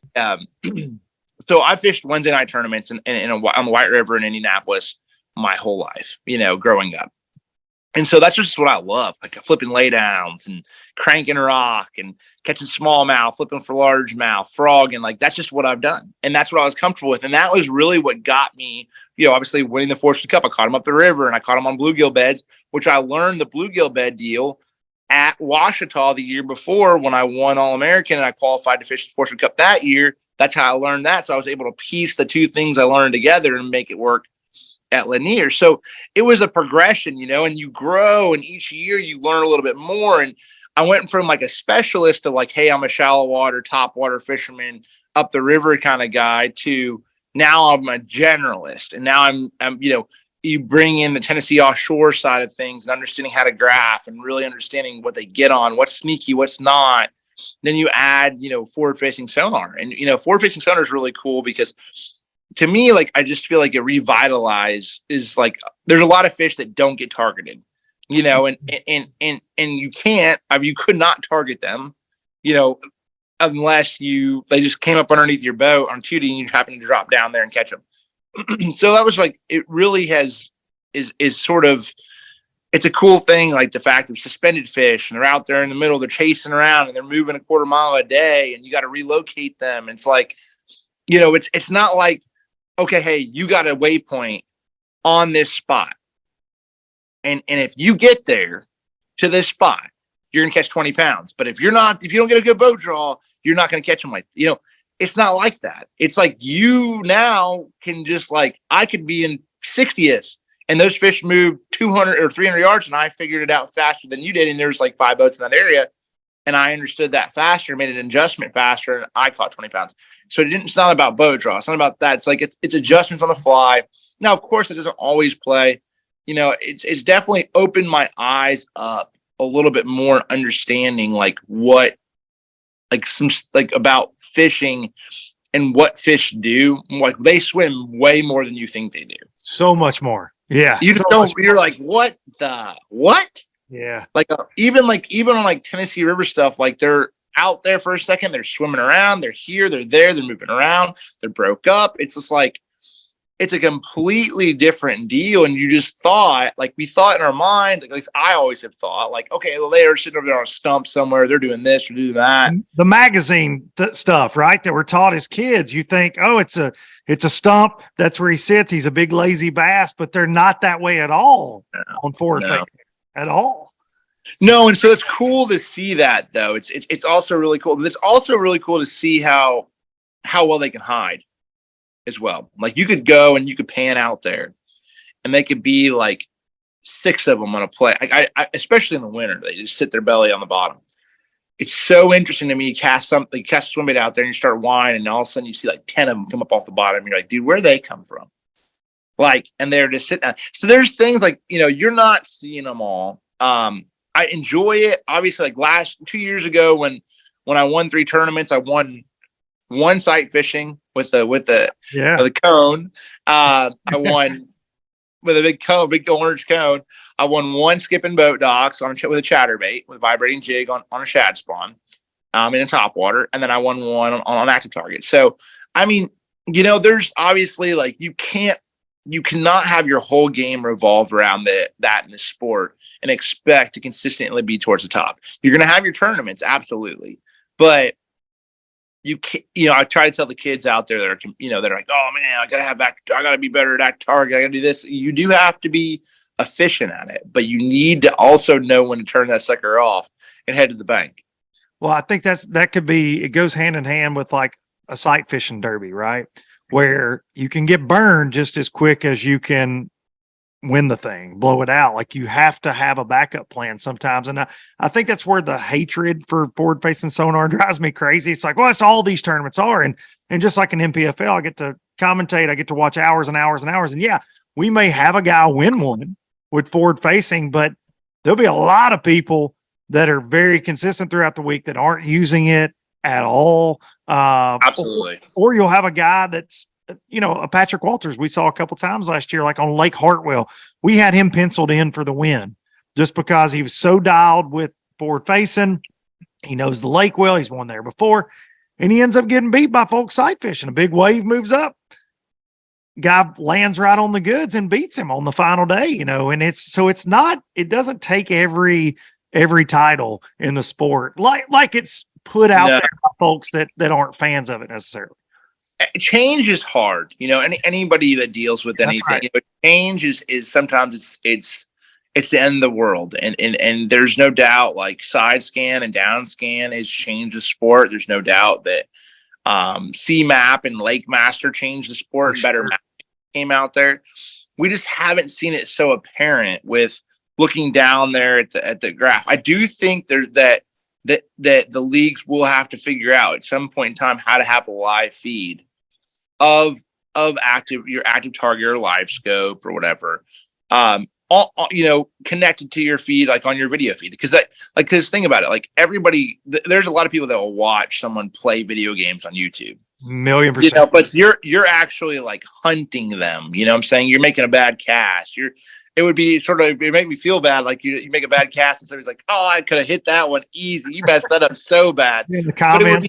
S3: so I fished Wednesday night tournaments on the White River in Indianapolis my whole life, growing up. And so that's just what I love, like flipping laydowns and cranking rock and catching smallmouth, flipping for largemouth, frogging. Like that's just what I've done. And that's what I was comfortable with. And that was really what got me, obviously winning the Fortune Cup. I caught him up the river and I caught him on bluegill beds, which I learned the bluegill bed deal at Ouachita the year before when I won All-American and I qualified to fish the Fortune Cup that year. That's how I learned that. So I was able to piece the two things I learned together and make it work at Lanier. So it was a progression, and you grow, and each year you learn a little bit more. And I went from like a specialist of like, hey, I'm a shallow water, top water fisherman, up the river kind of guy, to now I'm a generalist. And now I'm you bring in the Tennessee offshore side of things and understanding how to graph and really understanding what they get on, what's sneaky, what's not. Then you add, forward facing sonar, and, forward facing sonar is really cool because to me, like, I just feel like it revitalize is like, there's a lot of fish that don't get targeted, and you can't, you could not target them, unless they just came up underneath your boat on 2D and you happen to drop down there and catch them. So that was like, it really is sort of, it's a cool thing. Like the fact of suspended fish and they're out there in the middle, they're chasing around and they're moving a quarter mile a day and you got to relocate them. It's like, it's not like, okay, hey, you got a waypoint on this spot. And if you get there to this spot, you're going to catch 20 pounds. But if you don't get a good boat draw, you're not going to catch them. Like, it's not like that. It's like you now can just like, I could be in 60th and those fish moved 200 or 300 yards and I figured it out faster than you did. And there's like 5 boats in that area. And I understood that faster, made an adjustment faster, and I caught 20 pounds. So it's not about boat draw. It's not about that. It's like it's adjustments on the fly. Now, of course, it doesn't always play. It's definitely opened my eyes up a little bit more, understanding like what, like some like about fishing and what fish do. Like they swim way more than you think they do.
S2: So much more. Yeah.
S3: You just don't. You're like, what?
S2: Yeah.
S3: Like even on like Tennessee River stuff, like they're out there for a second, they're swimming around, they're here, they're there, they're moving around, they're broke up. It's just like, it's a completely different deal. And you just thought, like we thought in our mind, like at least I always have thought, like, okay, well, they're sitting over there on a stump somewhere, they're doing this or doing that.
S2: The magazine stuff, right? That we're taught as kids. You think, oh, it's a stump. That's where he sits. He's a big lazy bass, but they're not that way at all on forward facing at all.
S3: No, and so it's cool to see that though. It's also really cool. But it's also really cool to see how well they can hide as well. Like you could go and you could pan out there, and they could be like 6 of them on a play. I especially in the winter, they just sit their belly on the bottom. It's so interesting to me. You cast a swim bait out there and you start whining, and all of a sudden you see like 10 of them come up off the bottom. You're like, dude, where they come from? Like, and they're just sitting. So there's things like, you're not seeing them all. I enjoy it. Obviously, like 2 years ago when I won 3 tournaments, I won 1 sight fishing with the cone. I won with a big orange cone. I won 1 skipping boat docks with a chatterbait with a vibrating jig on a shad spawn in a top water, and then I won 1 on active target. So I mean, there's obviously like you cannot have your whole game revolve around that in the sport and expect to consistently be towards the top. You're going to have your tournaments, absolutely, but you can't. I try to tell the kids out there that are, they're like, oh man, I gotta be better at that target. I gotta do this. You do have to be efficient at it, but you need to also know when to turn that sucker off and head to the bank.
S2: Well, I think it goes hand in hand with like a sight fishing derby, right? Where you can get burned just as quick as you can win the thing, blow it out. Like you have to have a backup plan sometimes. And I think that's where the hatred for forward facing sonar drives me crazy. It's like, well, that's all these tournaments are. And just like an NPFL, I get to commentate, I get to watch hours and hours and hours. And yeah, we may have a guy win one with forward facing, but there'll be a lot of people that are very consistent throughout the week that aren't using it at all.
S3: Absolutely.
S2: Or you'll have a guy that's, a Patrick Walters we saw a couple times last year, like on Lake Hartwell. We had him penciled in for the win just because he was so dialed with forward facing. He knows the lake well. He's won there before, and he ends up getting beat by folks sight fishing. A big wave moves up. guy lands right on the goods and beats him on the final day, and it doesn't take every title in the sport like it's put out there by folks that aren't fans of it necessarily.
S3: Change is hard, anybody that deals with anything,
S2: right.
S3: Change is sometimes it's the end of the world. And there's no doubt like side scan and down scan has changed the sport. There's no doubt that CMAP and Lake Master changed the sport and better map came out there. We just haven't seen it so apparent with looking down there at the graph. I do think there's that the leagues will have to figure out at some point in time how to have a live feed of your active target or live scope or whatever, connected to your feed, like on your video feed. Because think about it, like everybody, there's a lot of people that will watch someone play video games on YouTube.
S2: 1,000,000%.
S3: But you're actually like hunting them. You know what I'm saying? You're making a bad cast. It would be it make me feel bad. Like you make a bad cast and somebody's like, oh, I could have hit that one easy. You messed that up so bad.
S2: In the comments.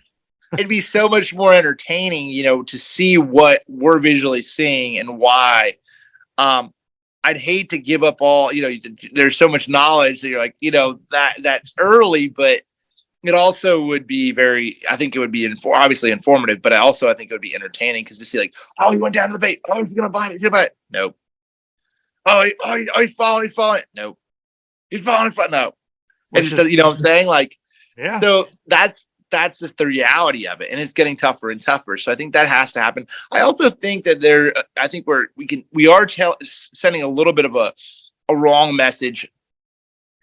S3: It'd be so much more entertaining, to see what we're visually seeing and why. I'd hate to give up all, there's so much knowledge that you're like, that's early, but it also would be I think it would be obviously informative, but I think it would be entertaining because to see like, oh, he went down to the bait. Oh, he's going to bite it. He's going to bite it. Nope. Oh, he's falling. Nope. He's falling. No. And just, you know what I'm saying? Like,
S2: yeah.
S3: So that's just the reality of it, and it's getting tougher and tougher. So I think that has to happen. I also think that I think we are sending a little bit of a wrong message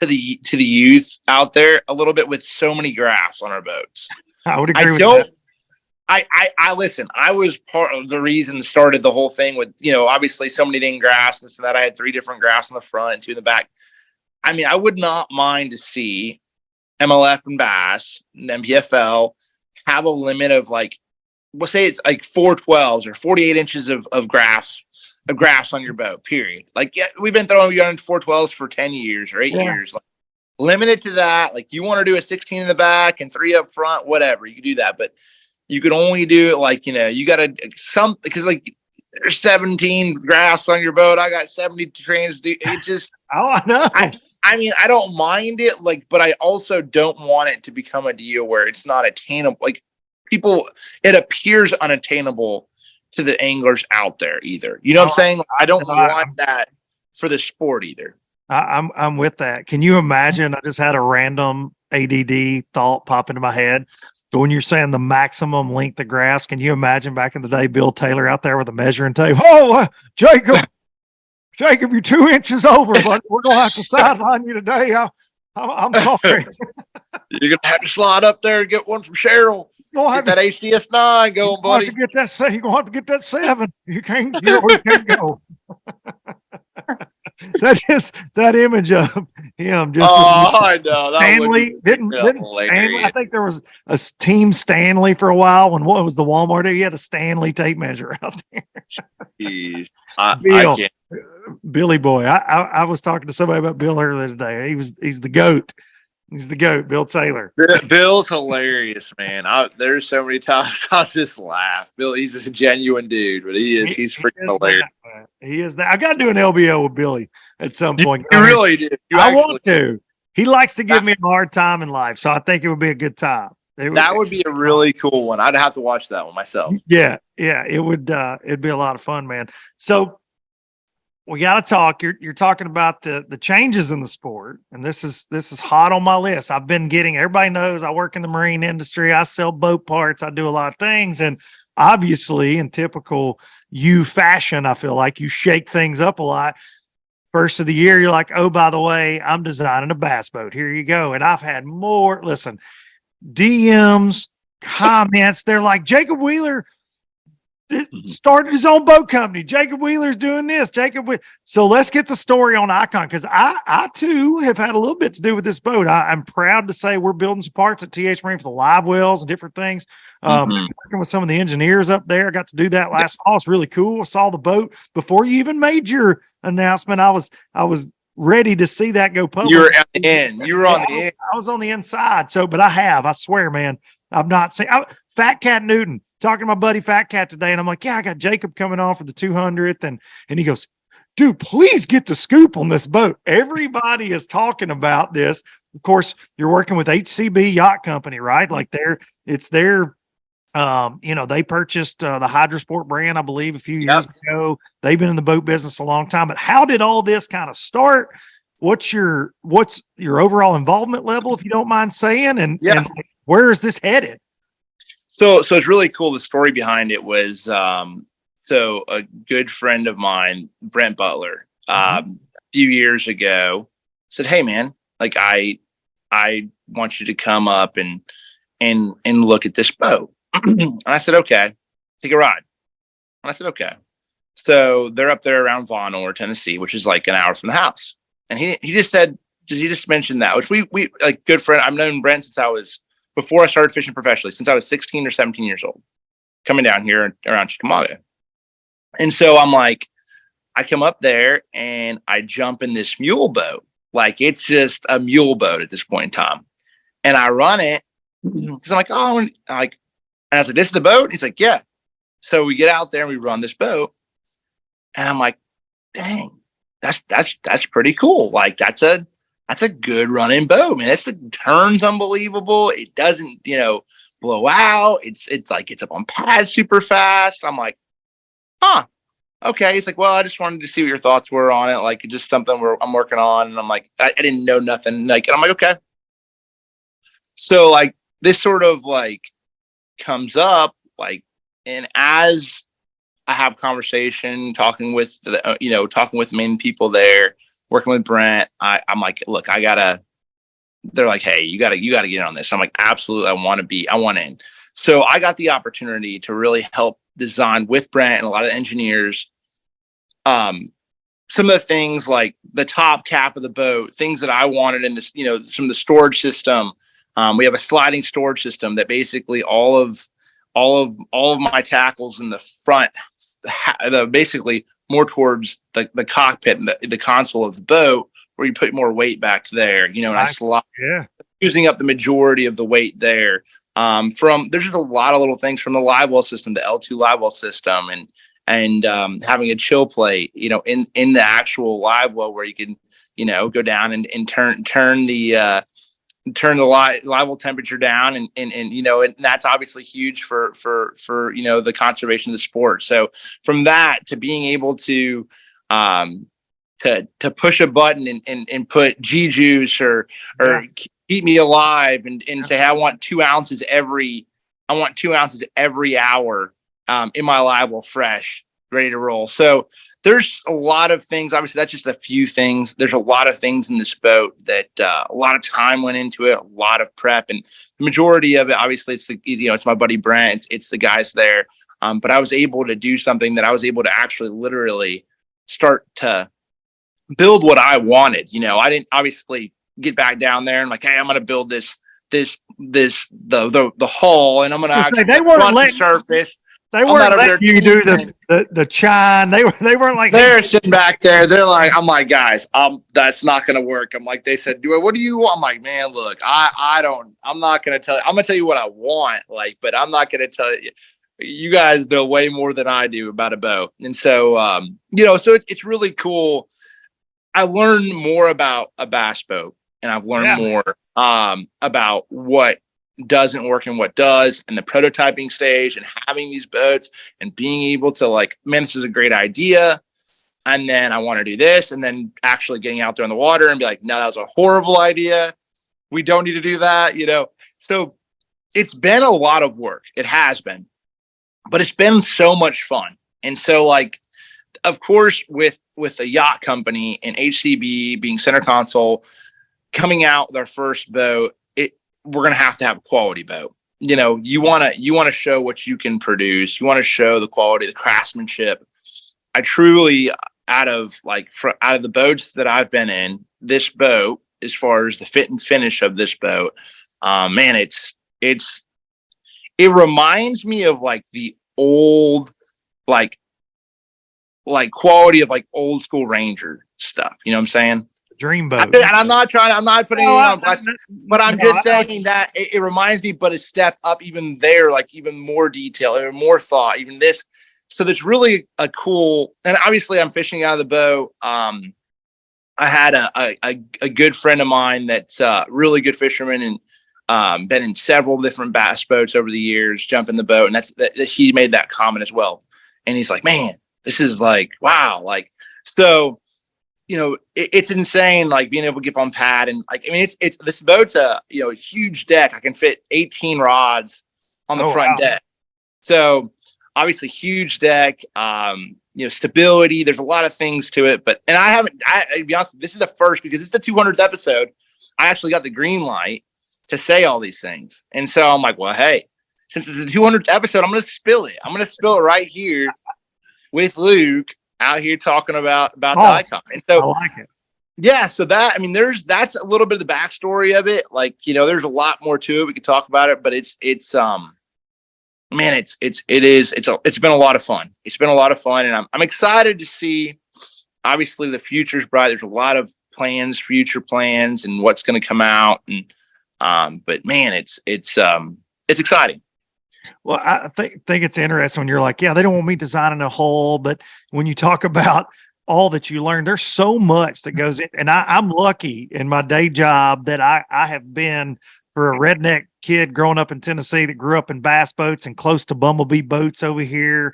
S3: to the youth out there a little bit with so many graphs on our boats.
S2: I would agree with that.
S3: I listen. I was part of the reason started the whole thing with obviously so many dang graphs and so that I had 3 different graphs on the front and 2 in the back. I mean, I would not mind to see MLF and Bass and NPFL have a limit of like, we'll say it's like 412s or 48 inches of graphs on your boat, period. Like, yeah, we've been throwing 412s for 10 years or 8 years. Like, limit it to that. Like, you want to do a 16 in the back and 3 up front, whatever, you can do that. But you could only do it like, you got to because like there's 17 graphs on your boat. I got 70 trains. It just,
S2: oh, I know.
S3: I mean, I don't mind it, like, but I also don't want it to become a deal where it's not attainable. Like it appears unattainable to the anglers out there either. You know what I'm saying? I don't want that for the sport either.
S2: I'm with that. Can you imagine? I just had a random ADD thought pop into my head. But when you're saying the maximum length of grass, can you imagine back in the day, Bill Taylor out there with a measuring tape? Oh, Jacob, you're 2 inches over, but we're going to have to sideline you today. I'm sorry.
S3: You're going to have to slide up there and get one from Cheryl. Get that HDS 9 going, buddy.
S2: You're going to have to get that 7. You can't go. That image of him just.
S3: Oh, I know.
S2: Stanley didn't Stanley, I think there was a team Stanley for a while when what was the Walmart? He had a Stanley tape measure out there.
S3: Jeez.
S2: Bill, Billy boy. I was talking to somebody about Bill earlier today. He's the GOAT. He's the GOAT, Bill Taylor.
S3: Bill's hilarious, man. There's so many times I just laugh. Bill, he's a genuine dude, but he's freaking hilarious.
S2: He is that. I got to do an LBO with Billy at some point.
S3: You really do.
S2: I want to. He likes to give me a hard time in life, so I think it would be a good time.
S3: That would be a really cool one. I'd have to watch that one myself.
S2: Yeah, it would. It'd be a lot of fun, man. So we got to talk. You're talking about the changes in the sport, and this is hot on my list. I've been getting. Everybody knows I work in the marine industry. I sell boat parts. I do a lot of things, and obviously, in typical you fashion, I feel like you shake things up a lot. First of the year, you're like, oh, by the way, I'm designing a bass boat. Here you go. And I've had more. Listen, DMs, comments. They're like, Jacob Wheeler started his own boat company. Jacob Wheeler's doing this. So let's get the story on Icon, because I too have had a little bit to do with this boat. I'm proud to say we're building some parts at TH Marine for the live wells and different things. Working with some of the engineers up there. I got to do that last fall. It's really cool. I saw the boat before you even made your announcement. I was ready to see that go public.
S3: You were on the end. You were on the end.
S2: I was on the inside. So, but I swear, man, I've not seen Fat Cat Newton. talking to my buddy Fat Cat today, and I'm like, yeah, I got Jacob coming on for the 200th. And he goes, dude, please get the scoop on this boat. Everybody is talking about this. Of course, you're working with HCB Yacht Company, right? Like it's their, they purchased the Hydrosport brand, I believe, a few years ago. They've been in the boat business a long time. But how did all this kind of start? What's your overall involvement level, if you don't mind saying, and where is this headed?
S3: So it's really cool. The story behind it was so a good friend of mine, Brent Butler, a few years ago said, "Hey man, like I want you to come up and look at this boat." And I said, "Okay, take a ride." And I said, "Okay." So they're up there around Vonore, Tennessee, which is like an hour from the house. And he just mentioned that, which we like good friend. I've known Brent since before I started fishing professionally, since I was 16 or 17 years old, coming down here around Chickamauga. And so I'm like, I come up there and I jump in this mule boat. Like it's just a mule boat at this point in time. And I run it because I'm like, and I was like, this is the boat? And he's like, yeah. So we get out there and we run this boat. And I'm like, dang, that's pretty cool. Like that's a good running boat, man. The turn's unbelievable. It doesn't, blow out. It's like it's up on pads super fast. I'm like, okay. He's like, well, I just wanted to see what your thoughts were on it. Like just something I'm working on. And I'm like, I didn't know nothing. Like, and I'm like, okay. So like this sort of like comes up, like, and as I have conversation, talking with main people there, working with Brent, I'm like, look, they're like, hey, you gotta get in on this. I'm like, absolutely. I want in. So I got the opportunity to really help design with Brent and a lot of engineers. Some of the things like the top cap of the boat, things that I wanted in this, some of the storage system. We have a sliding storage system that basically all of my tackles in the front, basically more towards the cockpit and the console of the boat, where you put more weight back there, and I slide, using up the majority of the weight there. There's just a lot of little things from the live well system, the L2 live well system, and having a chill plate, in the actual live well where you can, go down and turn the live well temperature down, and that's obviously huge for the conservation of the sport. So from that to being able to push a button and put G juice or keep me alive and say, I want 2 ounces every hour in my live well, fresh, ready to roll. So there's a lot of things. Obviously, that's just a few things. There's a lot of things in this boat that a lot of time went into it, a lot of prep, and the majority of it, obviously, it's my buddy Brent. It's the guys there. But I was able to do something that I was able to actually literally start to build what I wanted. I didn't obviously get back down there and like, hey, I'm going to build the hull, and I'm going to actually run the surface.
S2: They weren't letting you do the chine. They weren't like,
S3: they're sitting back there. They're like, I'm like, guys, that's not going to work. I'm like, they said, what do you want? I'm like, man, look, I'm not going to tell you. I'm going to tell you what I want, but I'm not going to tell you. You guys know way more than I do about a boat. And so, so it's really cool. I learned more about a bass boat, and I've learned more about what doesn't work and what does, and the prototyping stage, and having these boats and being able to like, man, this is a great idea. And then I want to do this, and then actually getting out there in the water and be like, no, that was a horrible idea. We don't need to do that. So it's been a lot of work. It has been, but it's been so much fun. And so like, of course, with a yacht company and HCB being center console, coming out with our first boat, we're going to have a quality boat. You want to show what you can produce. You want to show the quality, the craftsmanship. I truly, out of the boats that I've been in, this boat, as far as the fit and finish of this boat, man, it reminds me of like the old, like quality of like old school Ranger stuff. You know what I'm saying?
S2: Dream boat.
S3: And I'm not putting anyone on blast, but I'm just saying that it reminds me, but a step up even there, like even more detail, even more thought, even this. So there's really a cool, and obviously I'm fishing out of the boat. I had a good friend of mine that's a really good fisherman and been in several different bass boats over the years, jump in the boat. And that he made that comment as well. And he's like, man, this is like, wow. Like, so, it's insane, like being able to get on pad and like, I mean, it's this boat's a huge deck. I can fit 18 rods on the front deck. So obviously huge deck, stability. There's a lot of things to it, but to be honest, this is the first, because it's the 200th episode. I actually got the green light to say all these things. And so I'm like, well, hey, since it's the 200th episode, I'm going to spill it. I'm going to spill it right here with Luke out here talking about the icon. And so
S2: I like it.
S3: Yeah. So that's a little bit of the backstory of it. Like, there's a lot more to it. We could talk about it, but it's been a lot of fun. It's been a lot of fun, and I'm excited to see. Obviously, the future's bright. There's a lot of future plans, and what's going to come out. And but man, it's exciting.
S2: Well, I think it's interesting when you're like, yeah, they don't want me designing a hull, but when you talk about all that you learn, there's so much that goes in. And I'm lucky in my day job that I have been, for a redneck kid growing up in Tennessee that grew up in bass boats and close to bumblebee boats over here,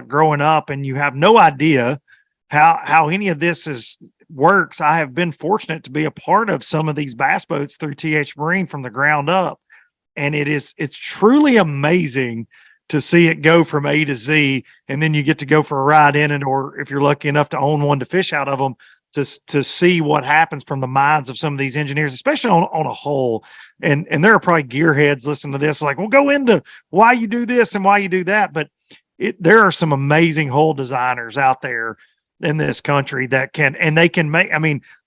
S2: growing up, and you have no idea how any of this works. I have been fortunate to be a part of some of these bass boats through TH Marine from the ground up. And it's truly amazing to see it go from A to Z. And then you get to go for a ride in it, or if you're lucky enough to own one to fish out of them, to see what happens from the minds of some of these engineers, especially on a hull. And there are probably gearheads listening to this, like, we'll go into why you do this and why you do that. But there are some amazing hull designers out there in this country that can make,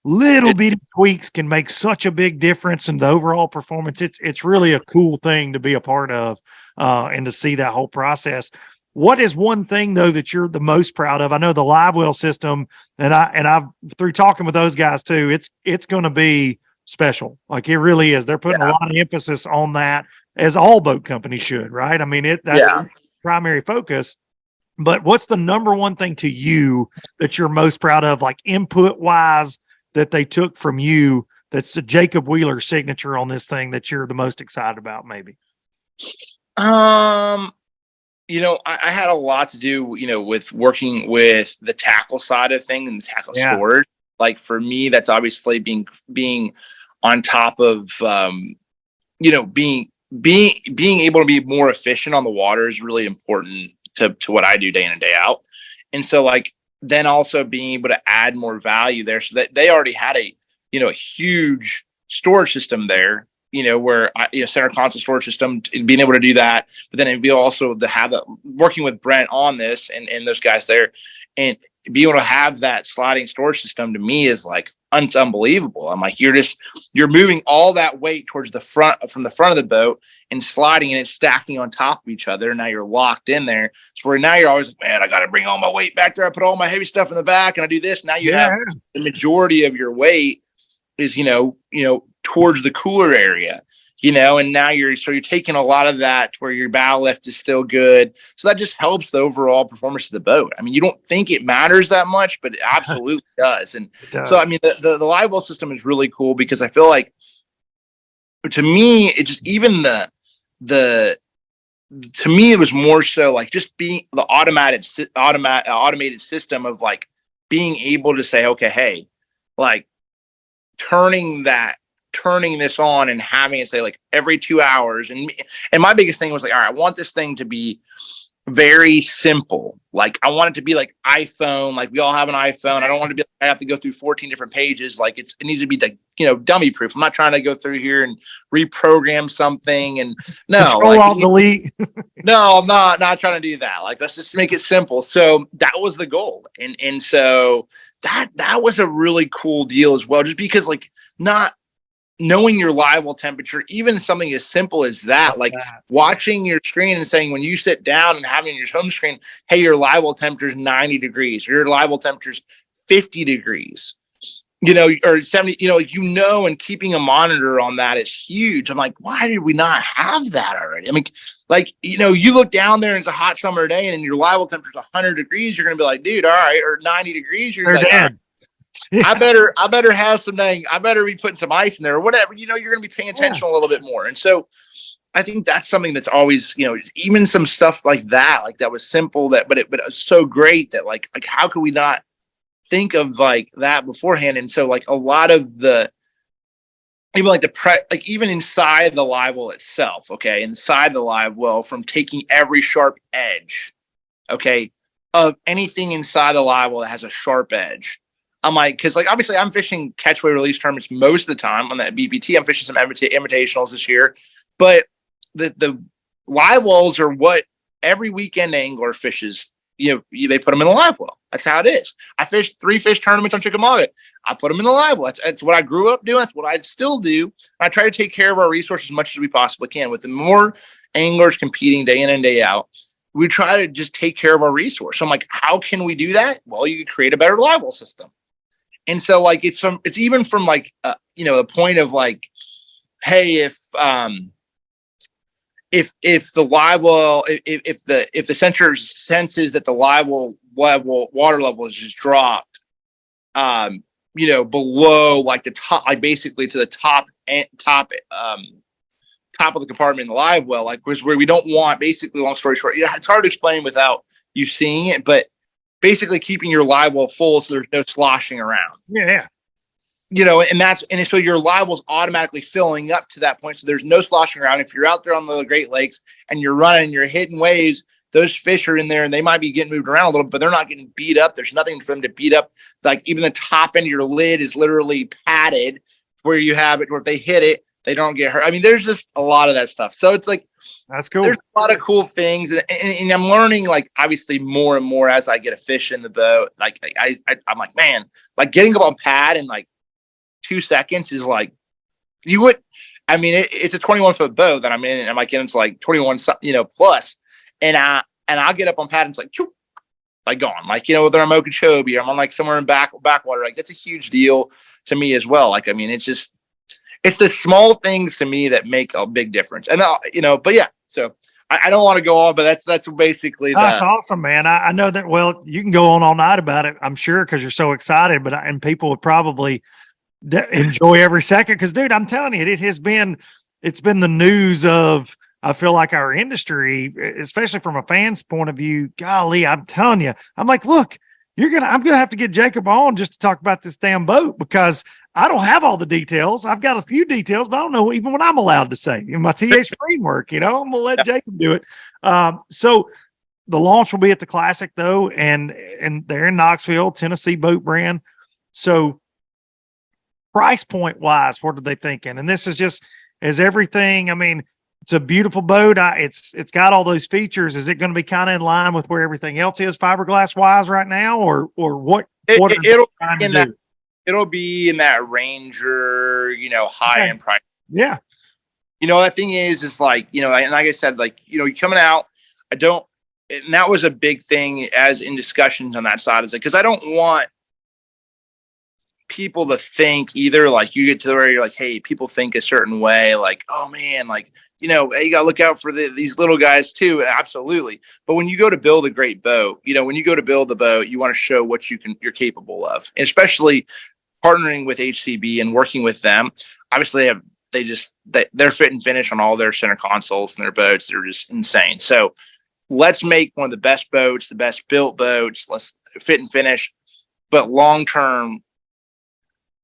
S2: little bitty tweaks can make such a big difference in the overall performance. It's really a cool thing to be a part of, and to see that whole process. What is one thing though that you're the most proud of? I know the live well system, and I've through talking with those guys too, it's going to be special. Like, it really is. They're putting a lot of emphasis on that, as all boat companies should, right? I mean, that's primary focus. But what's the number one thing to you that you're most proud of, like input wise, that they took from you, that's the Jacob Wheeler signature on this thing that you're the most excited about, maybe?
S3: I had a lot to do, with working with the tackle side of things and the tackle storage. Like, for me, that's obviously being on top of, being able to be more efficient on the water is really important to what I do day in and day out. And so, like, then also being able to add more value there, so that they already had a huge storage system there, where center console storage system, being able to do that, but then it'd be also to have that, working with Brent on this and those guys there, and be able to have that sliding storage system, to me, is like unbelievable. I'm like, you're moving all that weight towards the front, from the front of the boat, and sliding, and it's stacking on top of each other. Now you're locked in there. So where now you're always like, man, I got to bring all my weight back there. I put all my heavy stuff in the back, and I do this. Now you have the majority of your weight is, towards the cooler area, and now you're taking a lot of that to where your bow lift is still good. So that just helps the overall performance of the boat. I mean, you don't think it matters that much, but it absolutely does. And so, I mean, the live well system is really cool, because I feel like, to me, it just, even to me, it was more so like just being the automated system of, like, being able to say, okay, hey, like, turning this on and having it say, like, every 2 hours. And my biggest thing was like, all right, I want this thing to be very simple. Like, I want it to be like iPhone, like we all have an iPhone. I don't want to be, I have to go through 14 different pages. Like, it needs to be like, dummy proof. I'm not trying to go through here and reprogram something. And
S2: delete.
S3: No, I'm not trying to do that. Like, let's just make it simple. So that was the goal. And so that was a really cool deal as well, just because, like, not knowing your live well temperature, even something as simple as that, like watching your screen and saying, when you sit down and having your home screen, hey, your live well temperature is 90 degrees, or your live well temperature is 50 degrees. or 70, and keeping a monitor on that is huge. I'm like, why did we not have that already? I mean, like, you look down there and it's a hot summer day and your live well temperature is 100 degrees. You're going to be like, dude, all right. Or 90 degrees. You're like, all right, I better have something. I better be putting some ice in there or whatever. You're going to be paying attention a little bit more. And so I think that's something that's always, even some stuff like that was simple but it was so great that like how could we not think of like that beforehand? And so like a lot of the, even like even inside the live well itself, okay, inside the live well, from taking every sharp edge, okay, of anything inside the live well that has a sharp edge. I'm like, because like obviously I'm fishing catchway release tournaments most of the time on that BPT. I'm fishing some invitationals this year, but the live wells are what every weekend angler fishes. They put them in the live well. That's how it is. I fished 3 fish tournaments on Chickamauga. I put them in the live well. That's what I grew up doing. That's what I'd still do. I try to take care of our resources as much as we possibly can. With the more anglers competing day in and day out, we try to just take care of our resource. So I'm like, how can we do that? Well, you could create a better live well system. And so like it's even from like the point of like, hey, if the live well, if the sensor senses that the live well water level is just dropped, below like the top, like basically to the top of the compartment in the live well, like was where we don't want, basically, long story short, it's hard to explain without you seeing it, but basically keeping your live well full so there's no sloshing around.
S2: Yeah.
S3: And so your live well's automatically filling up to that point. So there's no sloshing around. If you're out there on the Great Lakes and you're running and you're hitting waves, those fish are in there and they might be getting moved around a little, but they're not getting beat up. There's nothing for them to beat up. Like even the top end of your lid is literally padded where you have it, where if they hit it, they don't get hurt. I mean, there's just a lot of that stuff. So it's like,
S2: that's cool.
S3: There's a lot of cool things. And I'm learning, like, obviously more and more as I get a fish in the boat. Like I'm like, man, like getting up on pad in like 2 seconds is like, it's a 21-foot boat that I'm in, and I'm like, it's like 21, plus, and I'll get up on pad and it's like, choop, like gone, like, whether I'm Okeechobee or I'm on like somewhere in backwater, like that's a huge deal to me as well. Like, I mean, it's the small things to me that make a big difference. And but yeah, so I don't want to go on, but that's basically
S2: that's awesome, man. I know that. Well, you can go on all night about it, I'm sure, because you're so excited. But and people would probably enjoy every second, because dude, I'm telling you, it's been the news of, I feel like, our industry, especially from a fan's point of view. Golly, I'm telling you, I'm like, look, I'm gonna have to get Jacob on just to talk about this damn boat, because I don't have all the details. I've got a few details, but I don't know even what I'm allowed to say in my TH framework. I'm gonna let Jacob do it. So the launch will be at the Classic though, and they're in Knoxville, Tennessee boat brand. So price point wise, what are they thinking? And this is just as everything. I mean, it's a beautiful boat. It's got all those features. Is it going to be kind of in line with where everything else is fiberglass wise right now, or what?
S3: It'll be in that Ranger, high end price.
S2: Yeah.
S3: The thing is like, and like I said, like, you're coming out. And that was a big thing as in discussions on that side, is like, because I don't want people to think either, like, you get to where you're like, hey, people think a certain way, like, oh man, like, hey, you gotta look out for these little guys too. And absolutely. But when you go to build a great boat, when you go to build a boat, you want to show what you're capable of, and especially partnering with HCB and working with them. Obviously they're fit and finish on all their center consoles and their boats. They're just insane. So let's make one of the best boats, the best built boats. Let's fit and finish, but long-term,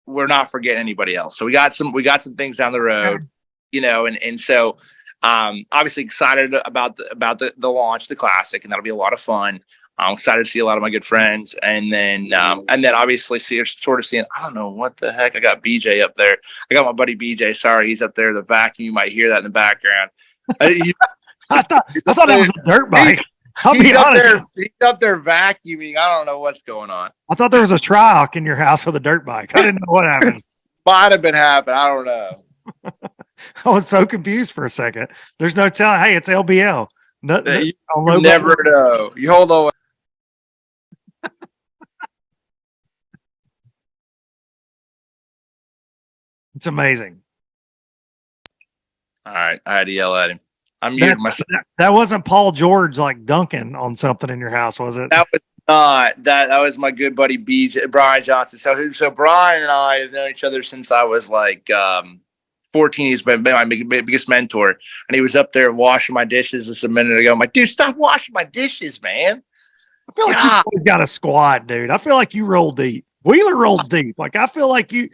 S3: we're not forgetting anybody else. So we got some things down the road, and so obviously excited about the launch, the Classic, and that'll be a lot of fun. I'm excited to see a lot of my good friends, and then obviously seeing, I don't know what the heck. I got BJ up there. I got my buddy BJ. Sorry, he's up there. The vacuum, you might hear that in the background.
S2: I thought that was a dirt bike.
S3: He's up there vacuuming. I don't know what's going on.
S2: I thought there was a tri-hawk in your house with a dirt bike. I didn't know what happened.
S3: Might have been happening. I don't know.
S2: I was so confused for a second. There's no telling. Hey, it's LBL.
S3: You never know. You hold on.
S2: It's amazing.
S3: All right, I had to yell at him. I'm muted myself.
S2: That wasn't Paul George like dunking on something in your house, was it?
S3: That was not. That was my good buddy Brian Johnson. So Brian and I have known each other since I was like 14. He's been my biggest mentor, and he was up there washing my dishes just a minute ago. I'm like, dude, stop washing my dishes, man.
S2: I feel like you always got a squad, dude. I feel like you roll deep. Wheeler rolls deep. Like, I feel like you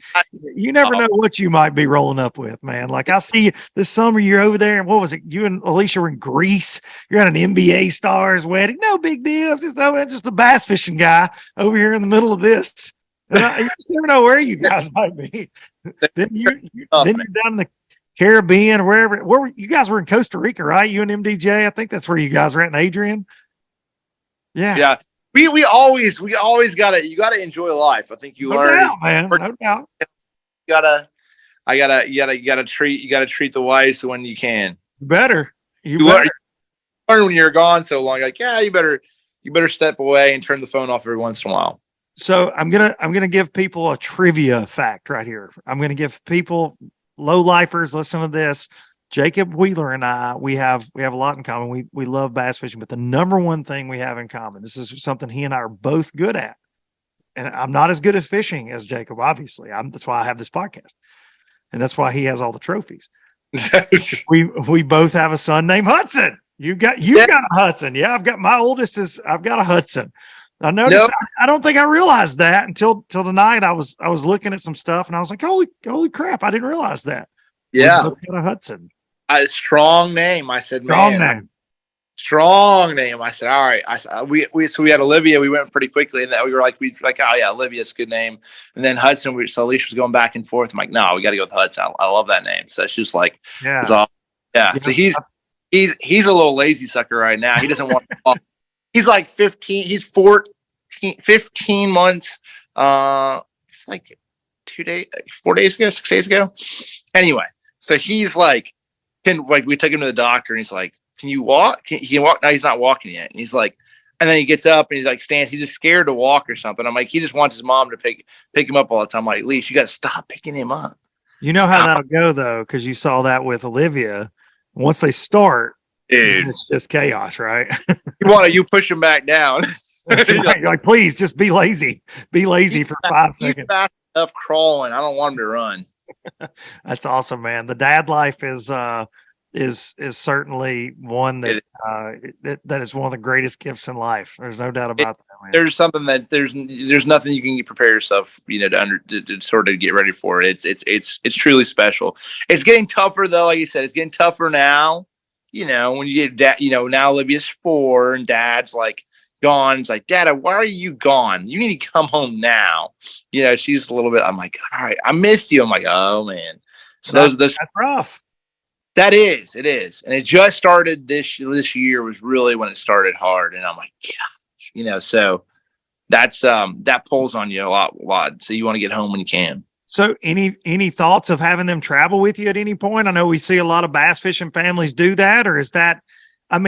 S2: never know what you might be rolling up with, man. Like, I see you this summer, you're over there, and what was it? You and Alicia were in Greece. You're at an NBA star's wedding. No big deal. It's just the bass fishing guy over here in the middle of this. And you never know where you guys might be. Then you're down in the Caribbean or wherever. You guys were in Costa Rica, right? You and MDJ. I think that's where you guys were at in Adrian. Yeah.
S3: Yeah. We always you gotta enjoy life. I think you learn,
S2: doubt, man. No doubt.
S3: You gotta treat the wives when you can.
S2: You better.
S3: You learn when you're gone so long. Like, yeah, you better step away and turn the phone off every once in a while.
S2: So I'm gonna give people a trivia fact right here. I'm gonna give people, low lifers, listen to this. Jacob Wheeler and I, we have a lot in common. We love bass fishing, but the number one thing we have in common, this is something he and I are both good at. And I'm not as good at fishing as Jacob, obviously. That's why I have this podcast. And that's why he has all the trophies. we both have a son named Hudson. You got a Hudson. Yeah, I've got a Hudson. I noticed. Nope. I don't think I realized that until tonight. I was looking at some stuff and I was like, holy crap, I didn't realize that.
S3: Yeah.
S2: We both got a Hudson.
S3: A strong name. I said, strong name. I said, all right. So we had Olivia. We went pretty quickly, and that we were like, oh yeah, Olivia's a good name. And then Hudson. So Alicia was going back and forth. I'm like, no, we got to go with Hudson. I love that name. So it's just like,
S2: yeah.
S3: So he's a little lazy sucker right now. He doesn't want to walk. He's like 15. He's 15 months. It's like 4 days ago, 6 days ago. Anyway, so he's like, we took him to the doctor, and he's like, can you walk? He can walk? No, he's not walking yet. And he's like, and then he gets up and he's like, he's just scared to walk or something. I'm like, he just wants his mom to pick him up all the time. I'm like, Leash, you got to stop picking him up.
S2: You know how that'll go though, because you saw that with Olivia. Once they start, dude, it's just chaos, right?
S3: You push him back down.
S2: Right. Like, please, just be lazy. Be lazy for 5 seconds.
S3: He's fast enough crawling. I don't want him to run.
S2: That's awesome, man. The dad life is certainly one that is one of the greatest gifts in life. There's no doubt about that, man.
S3: There's something that there's nothing you can prepare yourself, to sort of get ready for it. It's truly special. It's getting tougher though. Like you said, it's getting tougher now. When you get now Olivia's 4 and dad's like gone. It's like, Dad, why are you gone? You need to come home now. She's a little bit. I'm like, all right, I miss you. I'm like, oh man. So that's
S2: rough.
S3: It is. And it just started this year was really when it started hard. And I'm like, gosh, so that's, that pulls on you a lot. So you want to get home when you can.
S2: So any thoughts of having them travel with you at any point? I know we see a lot of bass fishing families do that, or is that, I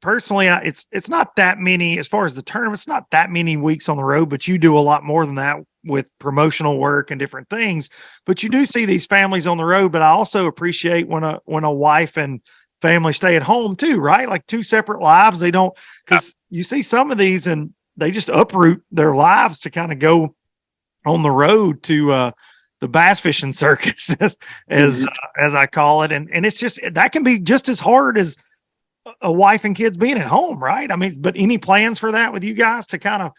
S2: personally, it's not that many as far as the tournament. It's not that many weeks on the road, but you do a lot more than that with promotional work and different things. But you do see these families on the road. But I also appreciate when a wife and family stay at home too, right? Like 2 separate lives. They don't, because you see some of these and they just uproot their lives to kind of go on the road to the bass fishing circus, as I call it, and it's just that can be just as hard as a wife and kids being at home, right? But any plans for that with you guys to kind of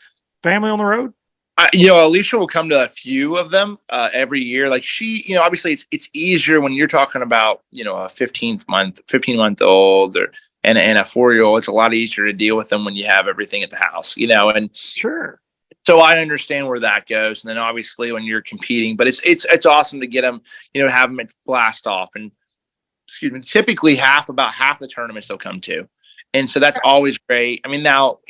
S2: family on the road?
S3: Alicia will come to a few of them every year. Like she, obviously it's easier when you're talking about, a 15-month-old and a 4-year-old. It's a lot easier to deal with them when you have everything at the house, and
S2: sure.
S3: So I understand where that goes. And then obviously when you're competing, but it's awesome to get them, have them blast off. And typically about half the tournaments they'll come to. And so that's always great. Now,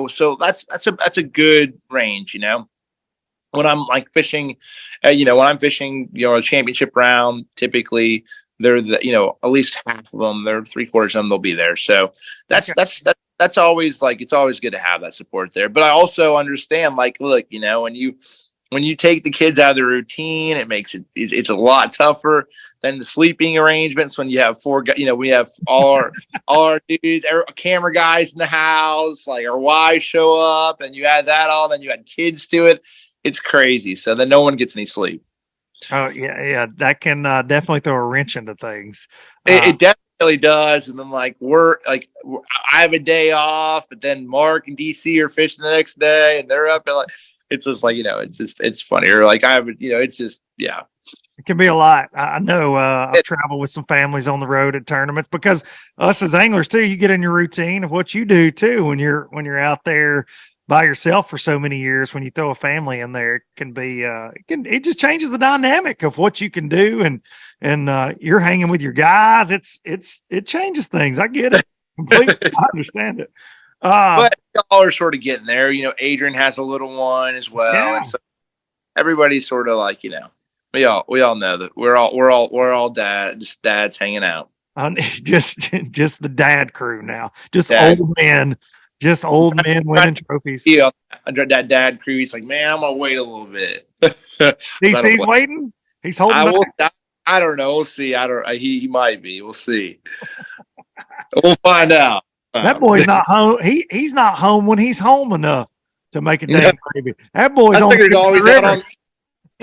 S3: so that's a good range, when I'm like fishing, when I'm fishing, a championship round, typically they're at least half of them, they're 3/4 of them, they'll be there. So that's always like, it's always good to have that support there. But I also understand, like, look, when when you take the kids out of the routine, it makes it's a lot tougher than the sleeping arrangements when you have four. We have all our dudes, camera guys in the house, like our wives show up, and you add that all, then you add kids to it. It's crazy. So then no one gets any sleep.
S2: Oh yeah, that can definitely throw a wrench into things.
S3: It definitely does. And then I have a day off, but then Mark and DC are fishing the next day, and they're up and it's just it's funny. Or it's just yeah.
S2: It can be a lot. I know I've traveled with some families on the road at tournaments because us as anglers too, you get in your routine of what you do too when you're out there by yourself for so many years. When you throw a family in there, it can be it just changes the dynamic of what you can do, and you're hanging with your guys. It changes things. I get it completely. I understand it.
S3: But y'all are sort of getting there. Adrian has a little one as well,
S2: yeah.
S3: And so everybody's sort of we all know that we're all dads hanging out.
S2: Just the dad crew now. Just old men winning trophies.
S3: Yeah, that dad crew. He's like, man, I'm gonna wait a little bit.
S2: DC's waiting. He's holding back.
S3: I don't know. We'll see. He might be. We'll see. We'll find out.
S2: That boy's not home. He's not home when he's home enough to make a damn baby. That boy's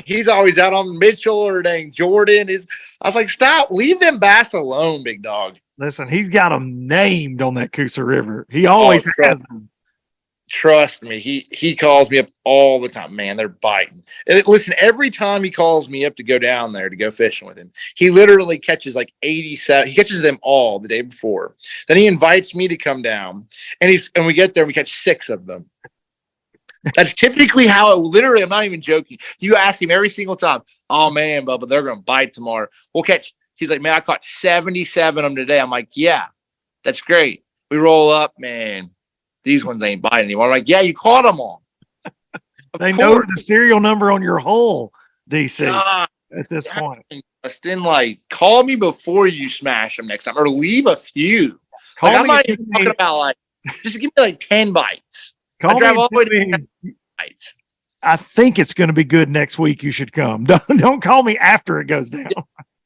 S3: he's always out on Mitchell or dang Jordan. I was like, stop, leave them bass alone, big dog.
S2: Listen, he's got them named on that Coosa River. He always has them.
S3: Trust me, he calls me up all the time. Man, they're biting. And listen, every time he calls me up to go down there to go fishing with him, he literally catches 87. He catches them all the day before. Then he invites me to come down, and we get there and we catch 6 of them. That's typically how it literally, I'm not even joking. You ask him every single time, oh man, Bubba, they're going to bite tomorrow. We'll catch. He's like, man, I caught 77 of them today. I'm like, yeah, that's great. We roll up, man. These ones ain't biting anymore. I'm like, yeah, you caught them all.
S2: They know the serial number on your hole, DC, at this point.
S3: Justin, call me before you smash them next time, or leave a few. I'm not even talking about just give me 10 bites. I drive all the way to 10 bites.
S2: I think it's going to be good next week. You should come. Don't call me after it goes down.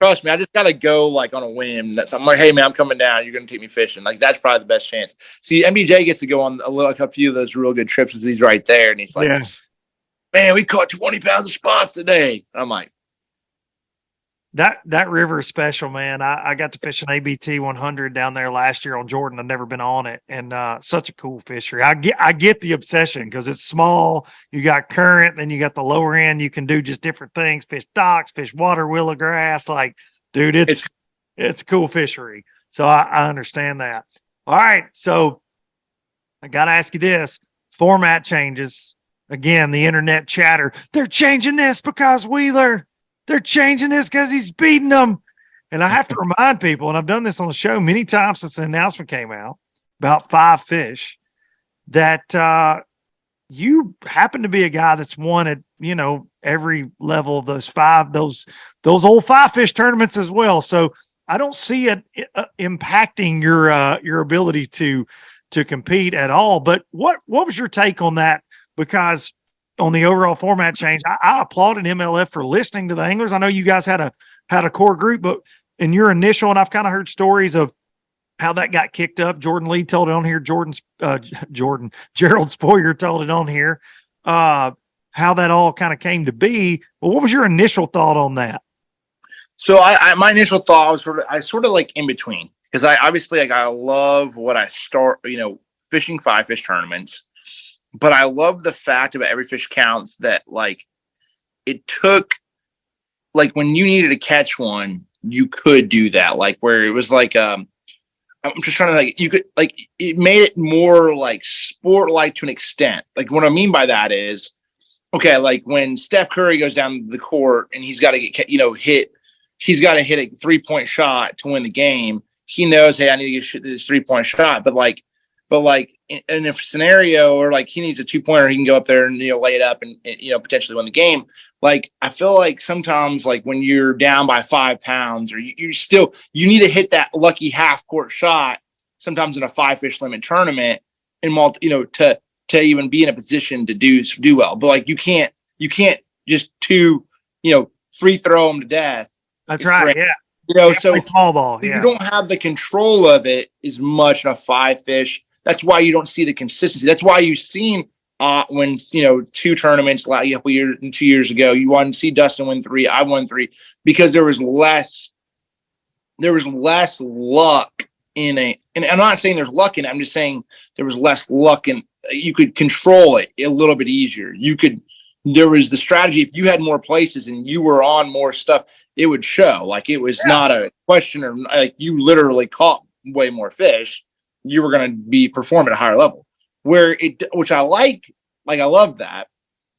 S3: Trust me, I just gotta go on a whim. I'm like, hey man, I'm coming down. You're gonna take me fishing. That's probably the best chance. See, MBJ gets to go on a few of those real good trips as he's right there, and he's like, man, we caught 20 pounds of spots today. I'm like,
S2: that river is special, man. I got to fish an ABT 100 down there last year on Jordan. I've never been on it, and such a cool fishery. I get the obsession because it's small. You got current, then you got the lower end. You can do just different things: fish docks, fish water, willow grass. Dude, it's a cool fishery. So I understand that. All right, so I got to ask you this: format changes again. The internet chatter. They're changing this because Wheeler. They're changing this because he's beating them. And I have to remind people, and I've done this on the show many times since the announcement came out, about 5 fish, that you happen to be a guy that's won at, every level of those old 5 fish tournaments as well. So I don't see it impacting your ability to compete at all. But what was your take on that? Because on the overall format change, I applauded MLF for listening to the anglers. I know you guys had a core group, but in your initial, and I've kind of heard stories of how that got kicked up. Jordan Lee told it on here. Gerald Spoyer told it on here. How that all kind of came to be. Well, what was your initial thought on that?
S3: So my initial thought was sort of in between, because I love what I start, fishing 5 fish tournaments. But I love the fact about every fish counts that it took when you needed to catch one, you could do that. Where it was I'm just trying to you could it made it more sport to an extent. What I mean by that is, okay, when Steph Curry goes down the court and he's got to get he's got to hit a 3-point shot to win the game. He knows, hey, I need to get this 3-point shot, but in a scenario or he needs a 2-pointer, he can go up there and lay it up and potentially win the game. I feel sometimes when you're down by 5 pounds, or you need to hit that lucky half court shot sometimes in a 5 fish limit tournament and to even be in a position to do well. But you can't just too, free throw them to death.
S2: That's right. Yeah.
S3: So
S2: small ball. Yeah.
S3: You don't have the control of it as much in a 5-fish. That's why you don't see the consistency. That's why you've seen when, 2 tournaments like a couple years, 2 years ago, you want to see Dustin win 3. I won 3 because there was less luck in it. And I'm not saying there's luck in it. I'm just saying there was less luck and you could control it a little bit easier. There was the strategy. If you had more places and you were on more stuff, it would show. Like it was not a question or like you literally caught way more fish. You were going to be performing at a higher level which I like, I love that,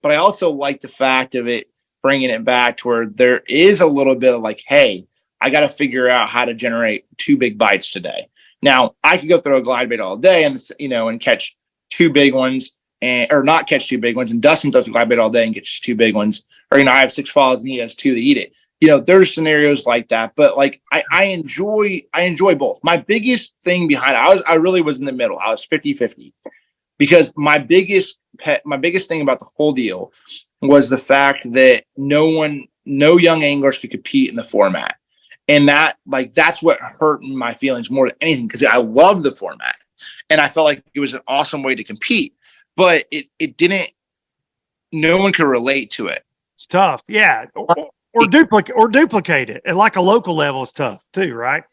S3: but I also like the fact of it, bringing it back to where there is a little bit of like, hey, I got to figure out how to generate 2 big bites today. Now I could go throw a glide bait all day and, and catch 2 big ones or not catch 2 big ones. And Dustin does a glide bait all day and gets 2 big ones, or, I have 6 falls and he has 2 that eat it. There's scenarios like that, but like I enjoy both. My biggest thing behind it, I really was in the middle. I was 50-50 because my biggest thing about the whole deal was the fact that no young anglers could compete in the format. And that's what hurt my feelings more than anything, because I love the format and I felt like it was an awesome way to compete, but it didn't, no one could relate to it.
S2: It's tough. Yeah. Or duplicate it at like a local level is tough too, right?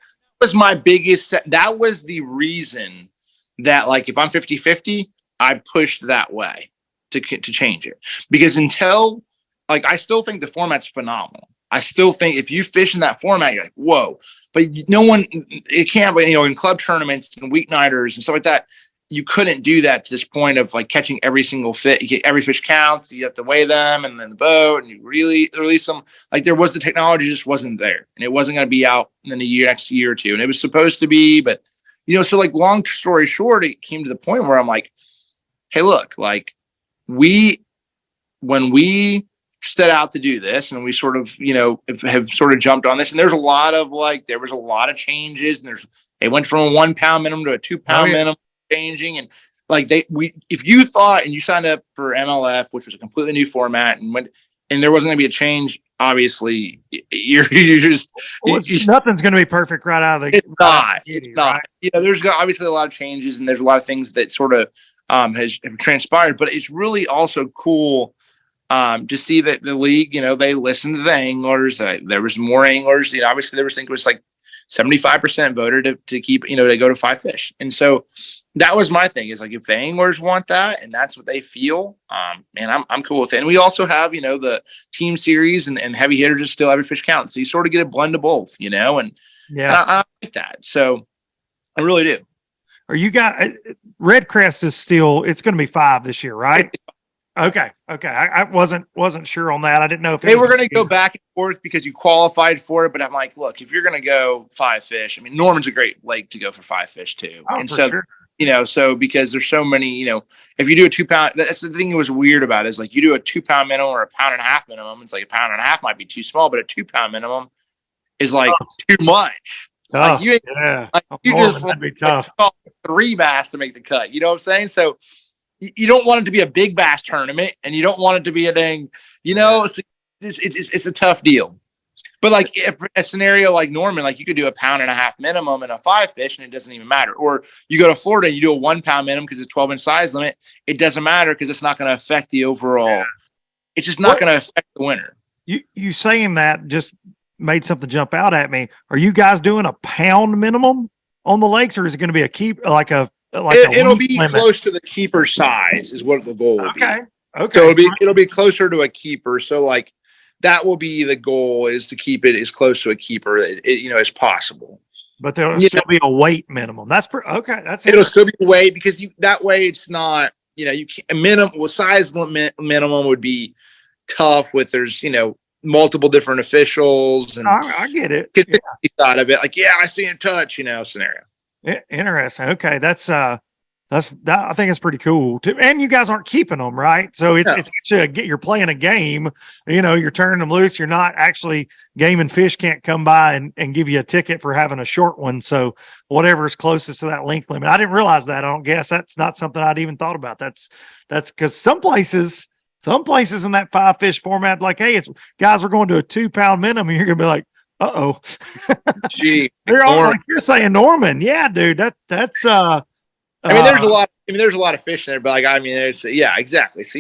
S3: That was the reason that, like, if I'm 50-50, I pushed that way to change it, because until, like, I still think the format's phenomenal. I still think if you fish in that format, you're like, whoa, but it can't, in club tournaments and weeknighters and stuff like that, you couldn't do that to this point of like catching every single fish. Every fish counts. You have to weigh them and then the boat, and you really release them. Like the technology just wasn't there, and it wasn't going to be out in the next year or two. And it was supposed to be, but so like long story short, it came to the point where I'm like, hey, look, like when we set out to do this, and we sort of, have sort of jumped on this, and there was a lot of changes, and they went from a 1 pound minimum to a 2 pound minimum. Changing, and like if you thought and you signed up for MLF, which was a completely new format, and there wasn't going to be a change, obviously you're just
S2: nothing's going to be perfect right out of the.
S3: It's not. There's obviously a lot of changes, and there's a lot of things that sort of have transpired, but it's really also cool to see that the league, they listened to the anglers. There was more anglers. Obviously there was, I think it was like 75% voted to keep, to go to 5 fish. And so that was my thing, is like, if the anglers want that and that's what they feel, man, I'm cool with it. And we also have, the team series and heavy hitters is still every fish counts. So you sort of get a blend of both, and I like that. So I really do.
S2: Are you got Red Crest is still, it's going to be 5 this year, right? Okay. I wasn't sure on that. I didn't know if
S3: they were going to go back and forth because you qualified for it. But I'm like, look, if you're going to go 5 fish, I mean, Norman's a great lake to go for 5 fish too.
S2: Oh,
S3: and so,
S2: sure.
S3: So because there's so many, if you do a 2 pound, that's the thing that was weird about it, is like you do a 2 pound minimum or a 1.5 pound minimum. It's like 1.5 pounds might be too small, but a 2 pound minimum is like too much.
S2: Tough.
S3: That'd be tough. 3 bass to make the cut. You know what I'm saying? So you don't want it to be a big bass tournament, and you don't want it to be a dang, it's a tough deal. But like a scenario like Norman, like you could do a 1.5 pound minimum and a 5 fish, and it doesn't even matter. Or you go to Florida and you do a 1 pound minimum because it's 12-inch size limit. It doesn't matter because it's not going to affect the overall. Yeah. It's just not going to affect the winner.
S2: You saying that just made something jump out at me. Are you guys doing a pound minimum on the lakes, or is it going to be
S3: it'll be limit? Close to the keeper size is what the goal will be.
S2: Okay.
S3: So it'll be closer to a keeper. So like that will be the goal, is to keep it as close to a keeper as possible.
S2: But there'll still be a weight minimum. That's okay.
S3: It'll still be weight, because that way it's not, you can't, a minimum. Well, size minimum would be tough with, there's multiple different officials, and
S2: I get it.
S3: Thought of it like, I see in touch, scenario.
S2: Interesting. Okay, I think it's pretty cool too. And you guys aren't keeping them, right? So it's actually you're playing a game. You're turning them loose. You're not actually Game and Fish can't come by and give you a ticket for having a short one. So whatever is closest to that length limit. I didn't realize that. I don't guess that's not something I'd even thought about. That's because some places Some places in that 5 fish format, like, hey, it's guys, we're going to a 2-pound minimum. You're gonna be like, uh-oh.
S3: Gee,
S2: They're all like you're saying, Norman. Yeah, dude. That's
S3: I mean, there's a lot. I mean, there's a lot of fish in there, but like, I mean, there's exactly. So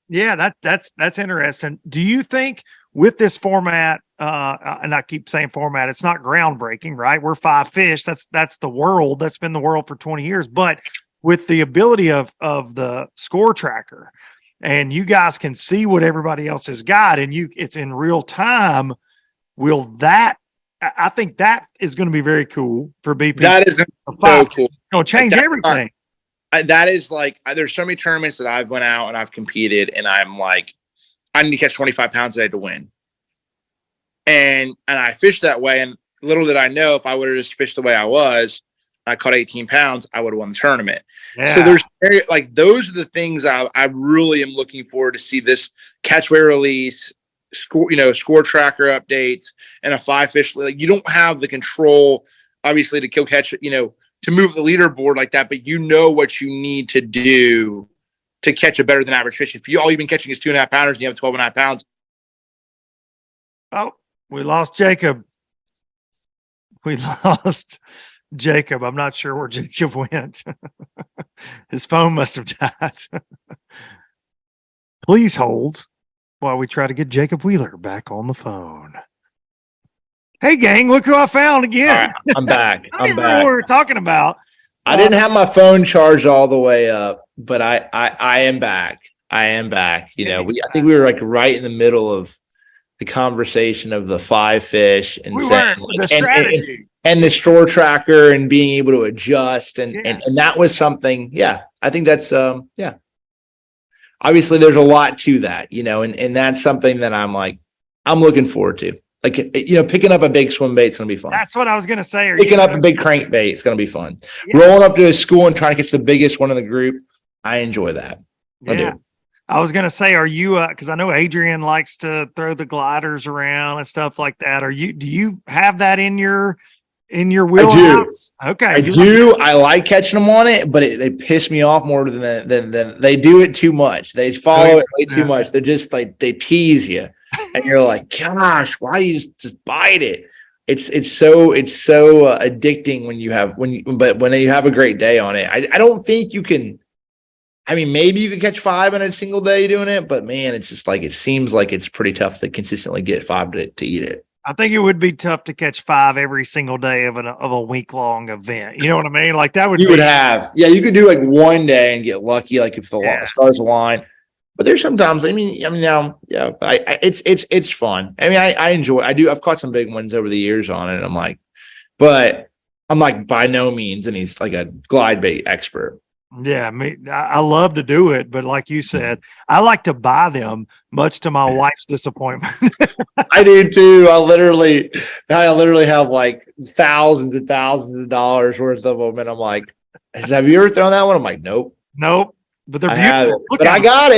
S2: yeah, that's interesting. Do you think with this format, and I keep saying format, it's not groundbreaking, right? We're 5 fish. That's the world. That's been the world for 20 years. But with the ability of the score tracker, and you guys can see what everybody else has got, and it's in real time. I think that is going to be very cool for BP.
S3: That is so cool.
S2: It's going to change everything.
S3: That is like, there's so many tournaments that I've went out and I've competed, and I'm like, I need to catch 25 pounds a day to win. And I fished that way. And little did I know, if I would have just fished the way I was, I caught 18 pounds, I would have won the tournament. Yeah. So there's like, those are the things I really am looking forward to see this catch, weigh, release, score tracker updates, and a 5 fish. Like, you don't have the control, obviously, to kill catch, to move the leaderboard like that, but you know what you need to do to catch a better than average fish. If all you've been catching is 2.5 pounders and you have 12.5 pounds.
S2: Oh, we lost Jacob. I'm not sure where Jacob went. His phone must have died. Please hold while we try to get Jacob Wheeler back on the phone. Hey, gang, look who I found again.
S4: Right, I'm back.
S2: I didn't know what we were talking about.
S4: I didn't have my phone charged all the way up, but I am back. I am back. I think we were like right in the middle of the conversation of the 5 fish and
S2: the strategy
S4: and the store tracker and being able to adjust. And that was something. Yeah, I think that's, obviously there's a lot to that, and that's something that I'm looking forward to. Like, picking up a big swim bait is going to be fun.
S2: That's what I was going to say.
S4: Picking up a big crankbait is going to be fun. Yeah. Rolling up to a school and trying to catch the biggest one in the group, I enjoy that. I do.
S2: I was going to say, are you, because I know Adrian likes to throw the gliders around and stuff like that. Do you have that in your wheelhouse?
S4: I do.
S2: Okay.
S4: I do. I like catching them on it, but they piss me off more than they do it too much. They follow it way too much. They're just like, they tease you. And you're like, gosh, why do you just bite it? It's so addicting when you have a great day on it. I don't think you can. I mean, maybe you can catch 5 in a single day doing it, but man, it's just like, it seems like it's pretty tough to consistently get 5 to eat it.
S2: I think it would be tough to catch 5 every single day of a week-long event. You know what I mean? Like, that would
S4: you could do like one day and get lucky, like if the stars align. But there's sometimes, it's fun. I mean, I enjoy. I've caught some big ones over the years on it. But I'm like by no means, and he's like a glide bait expert.
S2: Yeah, I love to do it, but like you said, I like to buy them, much to my wife's disappointment.
S4: I do too. I literally have like thousands and thousands of dollars worth of them, and I'm like, have you ever thrown that one? I'm like, nope.
S2: But they're beautiful.
S4: But I got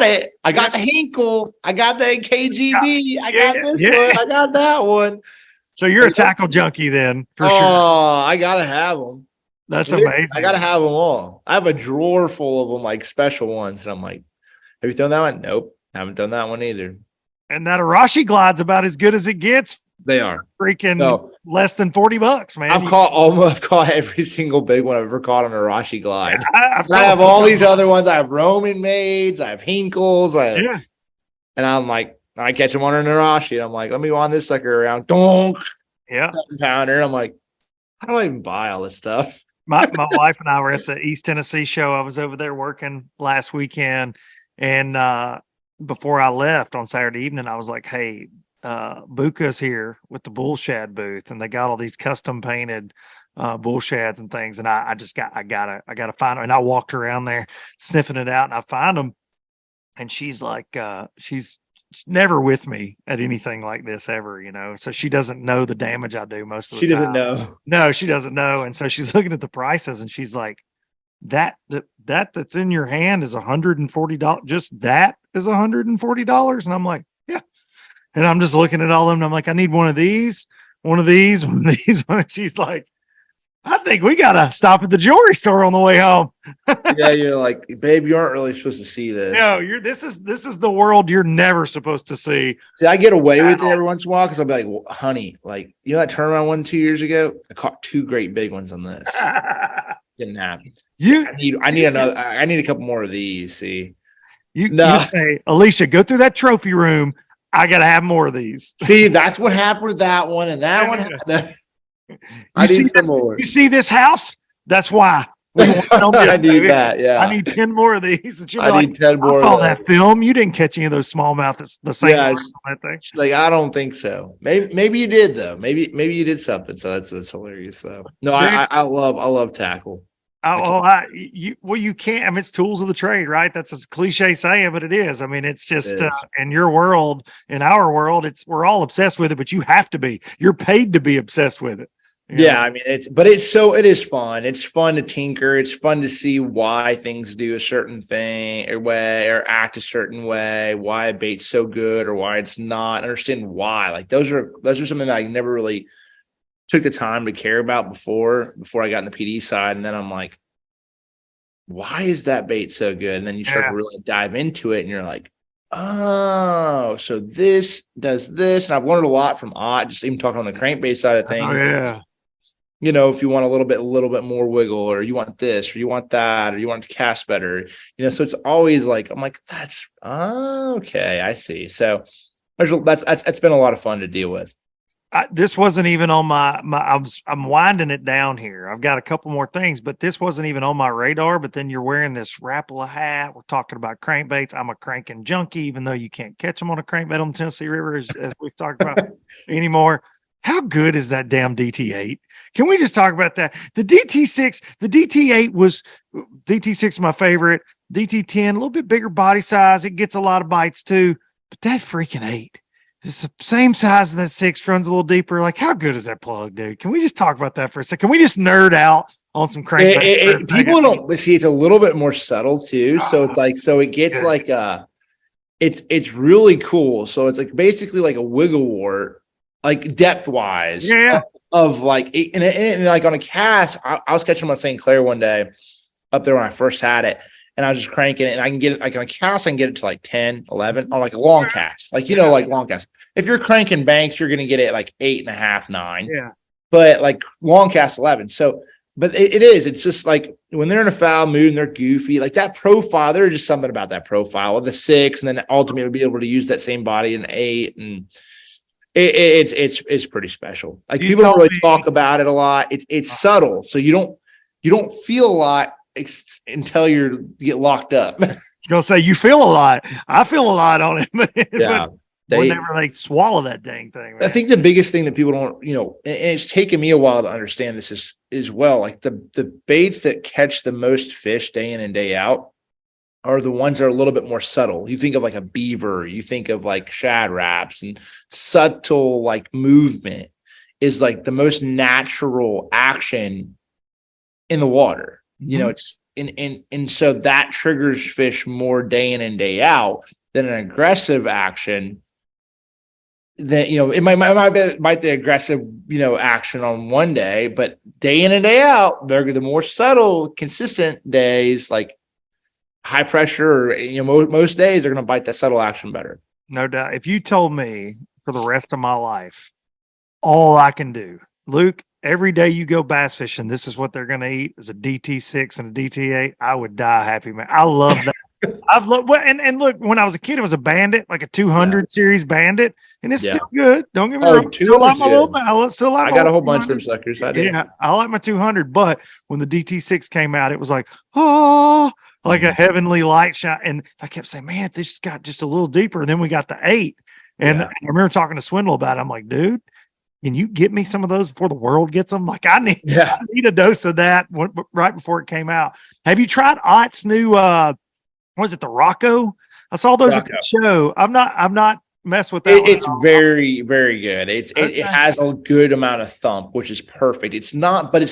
S4: it. I got the Hinkle. I got the KGB. I got this one. I got that one.
S2: So you're a tackle junkie then, for sure.
S4: Oh, I gotta have them.
S2: That's amazing.
S4: I gotta have them all. I have a drawer full of them, like special ones, and I'm like, have you thrown that one? Nope, haven't done that one either.
S2: And that Arashi glide's about as good as it gets.
S4: They are
S2: freaking less than $40, man.
S4: I've caught every single big one I've ever caught on a Arashi glide.
S2: I
S4: have all these other ones. I have Roman maids. I have Hinkles. And I'm like, I catch them on an Arashi. And I'm like, let me go on this sucker around. Donk.
S2: Yeah.
S4: 7-pounder. I'm like, how do I even buy all this stuff?
S2: My wife and I were at the East Tennessee show. I was over there working last weekend. And before I left on Saturday evening, I was like, hey, Buka's here with the bull shad booth, and they got all these custom painted bull shads and things. And I gotta find them. And I walked around there sniffing it out, and I find them. And she's like, she's never with me at anything like this ever, so she doesn't know the damage I do most of the time.
S4: She doesn't know.
S2: No, she doesn't know. And so she's looking at the prices, and she's like, that's in your hand is $140. Just that is $140. And I'm like, yeah. And I'm just looking at all of them, and I'm like, I need one of these. And she's like, I think we gotta stop at the jewelry store on the way home.
S4: Yeah, you're like, babe, you aren't really supposed to see this.
S2: No, this is the world you're never supposed to see.
S4: See, I get away with it every once in a while because I'll be like, well, honey, like, you know that tournament I won 2 years ago? I caught 2 great big ones on this. Didn't happen. I need a couple more of these. See,
S2: you say, Alicia, go through that trophy room. I gotta have more of these.
S4: See, that's what happened with that one, and that one happened.
S2: You see this house? That's why.
S4: I need that. Yeah,
S2: I need 10 more of these. And
S4: I need 10 more.
S2: I saw that film. You didn't catch any of those smallmouth. The same on that thing.
S4: Like, I don't think so. Maybe you did though. Maybe you did something. So that's hilarious. So no, I love tackle.
S2: You can't. I mean, it's tools of the trade, right? That's a cliche saying, but it is. I mean, it's just in your world, in our world, we're all obsessed with it, but you have to be. You're paid to be obsessed with it.
S4: Yeah, I mean, it is fun. It's fun to tinker. It's fun to see why things do a certain thing or way or act a certain way, why a bait's so good or why it's not. Understand why. Like those are something that I never really took the time to care about before I got in the PD side. And then I'm like, why is that bait so good? And then you start to really dive into it and you're like, oh, so this does this. And I've learned a lot from Ott, just even talking on the crankbait side of things.
S2: Oh, yeah.
S4: You know, if you want a little bit more wiggle, or you want this, or you want that, or you want to cast better, so it's always like, I'm like, that's okay. I see. So that's been a lot of fun to deal with.
S2: This wasn't even on I'm winding it down here. I've got a couple more things, but this wasn't even on my radar. But then you're wearing this Rapala hat. We're talking about crankbaits. I'm a cranking junkie, even though you can't catch them on a crankbait on the Tennessee River, as we've talked about anymore. How good is that damn DT8? Can we just talk about that? The DT6, the DT8 was DT6 my favorite. DT10, a little bit bigger body size. It gets a lot of bites too. But that freaking 8. It's the same size as that 6, runs a little deeper. Like, how good is that plug, dude? Can we just talk about that for a second? Can we just nerd out on some crankbaits?
S4: People don't see, it's a little bit more subtle too. So it's like, it gets like it's really cool. So it's like basically like a wiggle wart, like depth wise, of like, and like on a cast, I was catching them on St. Clair one day up there when I first had it. And I was just cranking it, and I can get it like on a cast, I can get it to like 10, 11 on like a long cast. Like, like long cast. If you're cranking banks, you're going to get it like 8.5, 9.
S2: Yeah.
S4: But like long cast 11. So, but it's just like when they're in a foul mood and they're goofy, like that profile, there's just something about that profile of the 6, and then ultimately be able to use that same body in 8. And it's pretty special. Like people don't really talk about it a lot. It's subtle. So you don't feel a lot until you get locked up.
S2: You're gonna say you feel a lot. I feel a lot on it, but
S4: they
S2: never swallow that dang thing. Man.
S4: I think the biggest thing that people don't, and it's taken me a while to understand this is well, like the baits that catch the most fish day in and day out are the ones that are a little bit more subtle. You think of like a beaver, you think of like shad wraps, and subtle like movement is like the most natural action in the water. It's and so that triggers fish more day in and day out than an aggressive action. That it might be aggressive action on one day, but day in and day out, they're the more subtle, consistent days, like high pressure, or most days they're going to bite that subtle action better.
S2: No doubt. If you told me for the rest of my life, all I can do, Luke, every day you go bass fishing, this is what they're going to eat is a DT6 and a DT8, I would die happy, man. I love that. I've loved and look, when I was a kid, it was a Bandit, like a 200 series Bandit, and it's still good. Don't get me wrong. Still like my little, I got
S4: a whole bunch of them suckers. I do.
S2: Yeah, I like my 200, but when the DT6 came out, it was like, like a heavenly light shine. And I kept saying, man, if this got just a little deeper, and then we got the 8. And I remember talking to Swindle about it. I'm like, dude, can you get me some of those before the world gets them? Like I need a dose of that right before it came out. Have you tried Ott's new, was it the Rocco? I saw those at the show. I'm not messed with that.
S4: It's very, very good. It has a good amount of thump, which is perfect. It's not like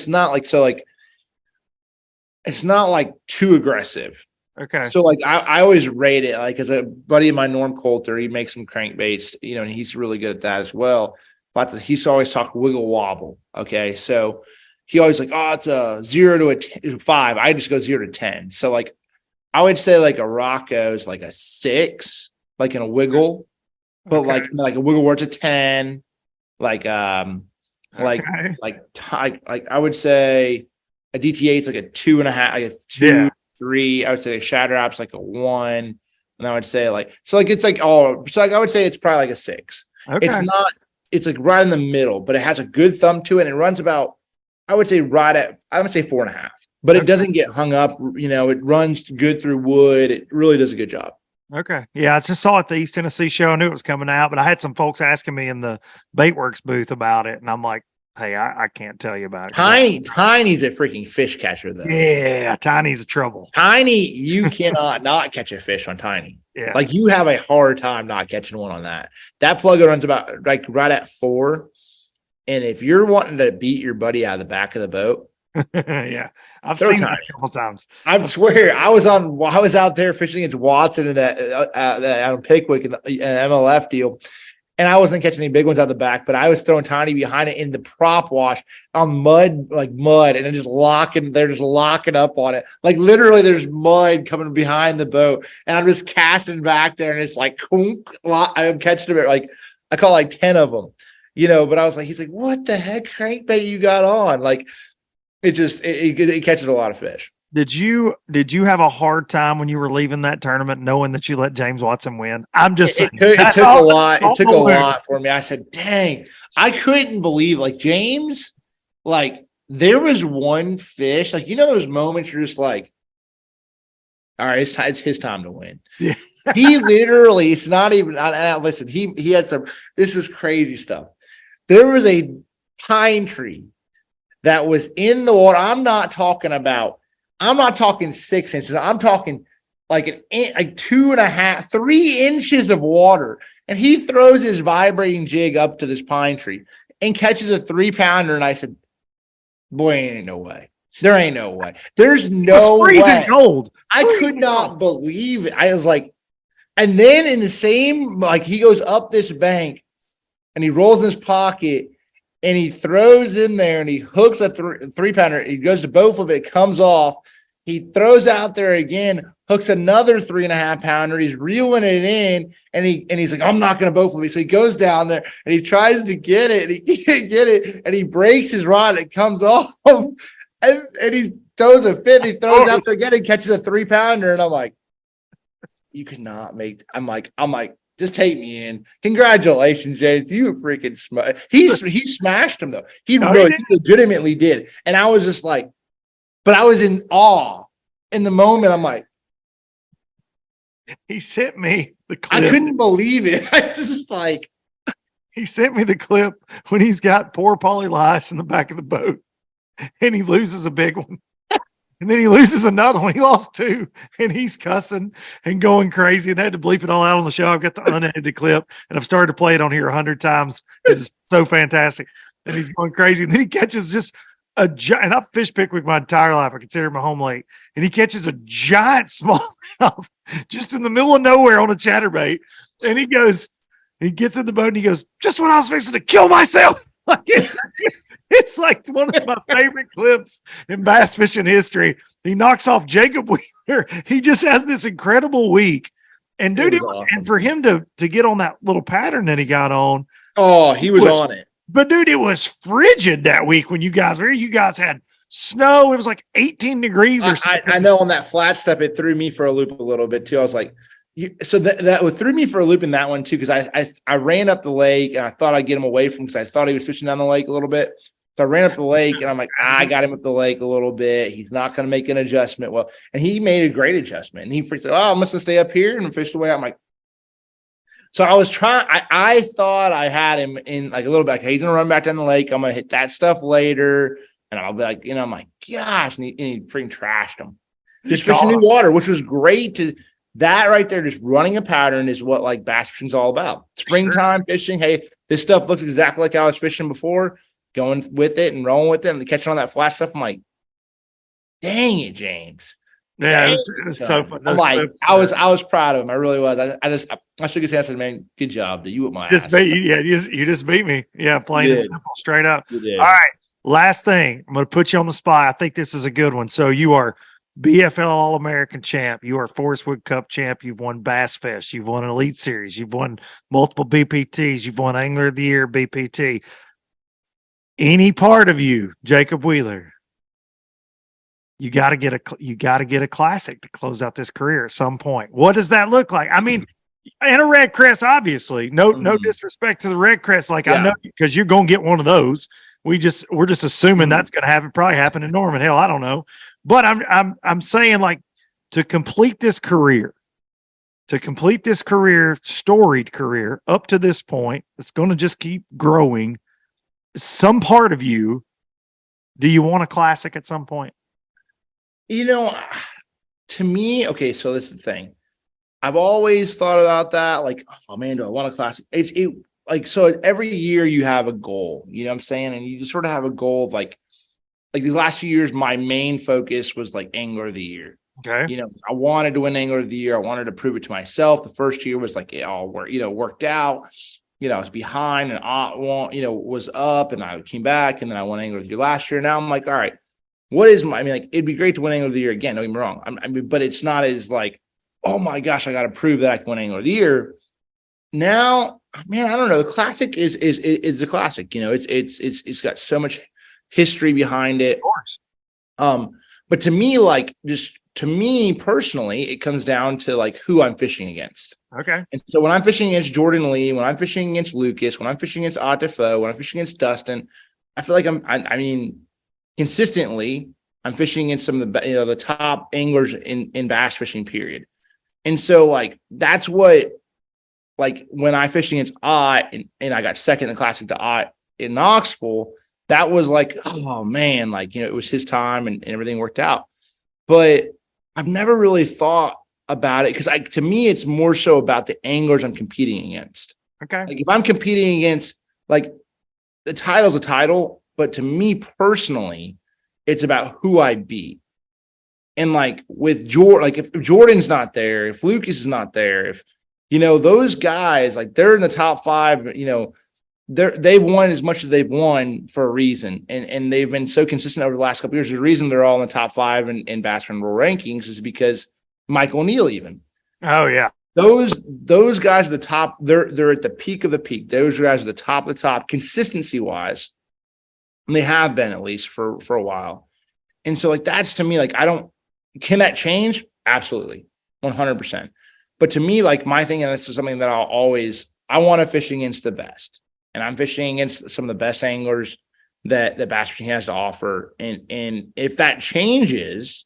S4: too aggressive.
S2: Okay.
S4: So like I always rate it like as a buddy of mine, Norm Coulter, he makes some crankbaits, and he's really good at that as well. But he's always talked wiggle wobble. Okay. So he always like, oh, it's a 0 to a 5. I just go 0 to 10. So like, I would say like a Rocco is like a 6, like in a wiggle, but like a wiggle where it's a 10, like I would say a DTA is like a 2.5, like a 2, 3. I would say a shatter app's like a 1, and I would say like it's like all. So like I would say it's probably like a 6.
S2: Okay.
S4: It's not. It's like right in the middle, but it has a good thumb to it, and it runs about. I would say 4.5, but it doesn't get hung up. You know, it runs good through wood. It really does a good job.
S2: Okay. Yeah, I just saw it at the East Tennessee show. I knew it was coming out, but I had some folks asking me in the Baitworks booth about it, and I'm like, hey, I can't tell you about it.
S4: Tiny's a freaking fish catcher, though.
S2: Yeah, Tiny's a trouble.
S4: Tiny, you cannot not catch a fish on Tiny.
S2: Yeah.
S4: Like you have a hard time not catching one on that. That plugger runs about like right at 4. And if you're wanting to beat your buddy out of the back of the boat,
S2: yeah, I've seen that a couple times.
S4: I swear, I was out there fishing against Watson in that out of Pickwick in the MLF deal, and I wasn't catching any big ones out the back, but I was throwing Tiny behind it in the prop wash on mud, and they're just locking up on it. Like literally, there's mud coming behind the boat, and I'm just casting back there, and it's like, I'm catching them like I caught like 10 of them. You know, but I was like, he's like, what the heck crankbait you got on? Like, it catches a lot of fish.
S2: Did you have a hard time when you were leaving that tournament, knowing that you let James Watson win? I'm just saying,
S4: it took a lot. It took a lot for me. I said, dang, I couldn't believe like James, like there was one fish, like, you know, those moments you're just like, all right, it's his time to win.
S2: Yeah.
S4: He literally, it's not even, listen, he had this is crazy stuff. There was a pine tree that was in the water. I'm not talking 6 inches. I'm talking like 2.5, 3 inches of water. And he throws his vibrating jig up to this pine tree and catches a 3-pounder. And I said, boy, ain't no way. There ain't no way. There's no way.
S2: Freezing cold.
S4: I could not believe it. I was like, and then in the same, like he goes up this bank and he rolls in his pocket and he throws in there and he hooks a 3-pounder. He goes to both of it, comes off. He throws out there again, hooks another 3.5-pounder. He's reeling it in and he's like, I'm not going to both of it. So he goes down there and he tries to get it and he can't get it. And he breaks his rod. And it comes off and he throws a fit. He throws out there again and catches a 3-pounder. And I'm like, you cannot make, I'm like, just take me in. Congratulations, James. You freaking he smashed him though. He legitimately did. And I was just like, but I was in awe in the moment. I'm like,
S2: he sent me the clip.
S4: I couldn't believe it. I was just like,
S2: he sent me the clip when he's got poor Paulie Lice in the back of the boat and he loses a big one. And then he loses another one. He lost 2 and he's cussing and going crazy. And they had to bleep it all out on the show. I've got the unedited clip and I've started to play it on here 100 times. It's so fantastic. And he's going crazy. And then he catches just a giant, and I've fish Pickwick my entire life. I consider it my home lake. And he catches a giant smallmouth just in the middle of nowhere on a chatterbait. And he gets in the boat and he goes, just when I was fixing to kill myself. Like it's like one of my favorite clips in bass fishing history. He knocks off Jacob Wheeler. He just has this incredible week. And dude, awesome. And for him to get on that little pattern that he got on.
S4: Oh, he was on it.
S2: But dude, it was frigid that week when you guys were here. You guys had snow. It was like 18 degrees or something.
S4: I know on that flat stuff, it threw me for a loop a little bit too. I was like, so that threw me for a loop in that one too, because I ran up the lake and I thought I'd get him away from, because I thought he was fishing down the lake a little bit. So I ran up the lake and I'm like, I got him up the lake a little bit. He's not going to make an adjustment. Well, and he made a great adjustment. And he freaked out, oh, I'm going to stay up here and fish the way. I'm like, so I was trying, I thought I had him in like a little bit. He's going to run back down the lake. I'm going to hit that stuff later. And I'll be like, I'm like, gosh. And he freaking trashed him. Just fishing new water, which was great to. That right there, just running a pattern is what like bass fishing is all about. Springtime fishing. Hey, this stuff looks exactly like I was fishing before. Going with it and rolling with it and catching on that flash stuff. I'm like, dang it, James.
S2: Yeah, it was so fun.
S4: I'm like, I was proud of him. I really was. I shook his hand and said, man, good job. That you whipped my ass.
S2: You just beat me. Yeah, plain and simple, straight up.
S4: You did.
S2: All right. last thing, I'm going to put you on the spot. I think this is a good one. So you are BFL All-American champ. You are Forest Wood Cup champ. You've won Bass Fest. You've won an Elite Series. You've won multiple BPTs. You've won Angler of the Year BPT. Any part of you, Jacob Wheeler, you got to get a classic to close out this career at some point. What does that look like? I mean, and a red crest, obviously. No disrespect to the red crest. Like, I know, because you're going to get one of those. We're just assuming that's going to happen. Probably happen in Norman. Hell, I don't know. But I'm saying, like, to complete this career, storied career up to this point, it's going to just keep growing. Some part of you, do you want a classic at some point?
S4: You know, to me, okay, so this is the thing. I've always thought about that. Like, oh man, do I want a classic? Like, so every year you have a goal, you know what I'm saying? And you just sort of have a goal of like the last few years, my main focus was like Angler of the Year.
S2: Okay.
S4: You know, I wanted to win Angler of the Year. I wanted to prove it to myself. The first year was like, it all worked out. You know, I was behind and was up, and I came back, and then I won Angler of the Year last year. Now I'm like, all right, like, it'd be great to win Angler of the Year again. Don't get me wrong. I mean, but it's not as like, oh my gosh, I got to prove that I can win Angler of the Year. Now, man, I don't know. The classic is the classic. You know, it's got so much history behind it.
S2: Of course.
S4: But to me, like, just to me personally, it comes down to like who I'm fishing against.
S2: Okay.
S4: And so when I'm fishing against Jordan Lee, when I'm fishing against Lucas, when I'm fishing against Ott Defoe, when I'm fishing against Dustin, I feel like I mean, consistently, I'm fishing against some of the top anglers in bass fishing, period. And so, like, that's what, like, when I fished against Ott and I got second in the classic to Ott in Knoxville, that was like, oh man, like, you know, it was his time and everything worked out. But I've never really thought about it because to me, it's more so about the anglers I'm competing against.
S2: Okay.
S4: Like, if I'm competing against, like, the title's a title, but to me personally, it's about who I beat. And like with Jordan, like if Jordan's not there, if Lucas is not there, if, you know, those guys, like, they're in the top 5, you know, they've won as much as they've won for a reason. And they've been so consistent over the last couple of years. The reason they're all in the top 5 in Bass Run World rankings is because Michael O'Neill even.
S2: Oh yeah.
S4: Those guys are the top. They're at the peak of the peak. Those guys are the top of the top consistency wise. And they have been, at least for a while. And so, like, that's, to me, like, can that change? Absolutely. 100%. But to me, like, my thing, and this is something that I want to fish against the best. And I'm fishing against some of the best anglers that bass fishing has to offer. And if that changes,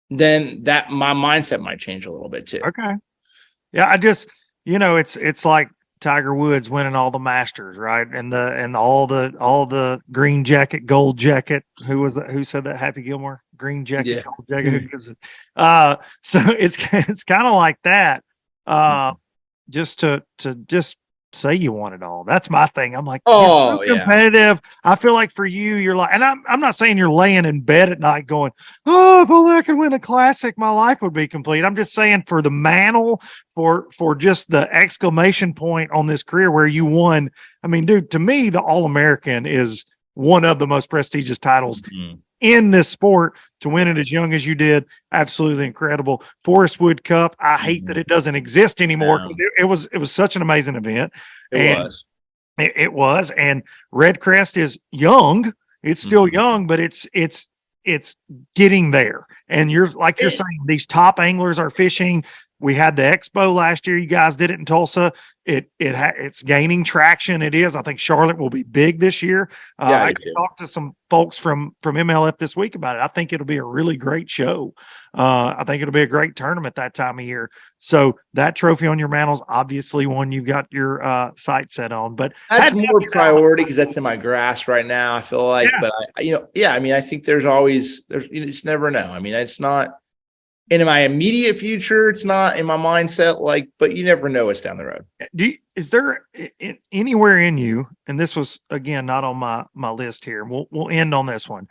S4: then my mindset might change a little bit too.
S2: Okay. Yeah. I just, you know, it's like Tiger Woods winning all the Masters, right? And all the green jacket, gold jacket. Who said that? Happy Gilmore? Green jacket, gold jacket. So it's kind of like that. Just to say you want it all. That's my thing. I'm like, so competitive. I feel like for you, you're like, and I'm not saying you're laying in bed at night going, oh, if only I could win a classic, my life would be complete. I'm just saying, for the mantle, for just the exclamation point on this career where you won. I mean, dude, to me, the All-American is one of the most prestigious titles in this sport. To win it as young as you did, absolutely incredible. Forest Wood Cup, I hate that it doesn't exist anymore. It was such an amazing event. It was. And Red Crest is young. It's still young, but it's getting there. And you're saying, these top anglers are fishing. We had the expo last year. You guys did it in Tulsa. It's gaining traction. It is. I think Charlotte will be big this year. I talked to some folks from MLF this week about it. I think it'll be a really great show. I think it'll be a great tournament that time of year. So that trophy on your mantle is obviously one you've got your sight set on. But
S4: that's more priority because that's in my grasp right now, I feel like. Yeah. But I mean, I think there's you just never know. I mean, it's not in my immediate future, it's not in my mindset, like, but you never know what's down the road.
S2: Is there anywhere in you, and this was, again, not on my list here, we'll end on this one.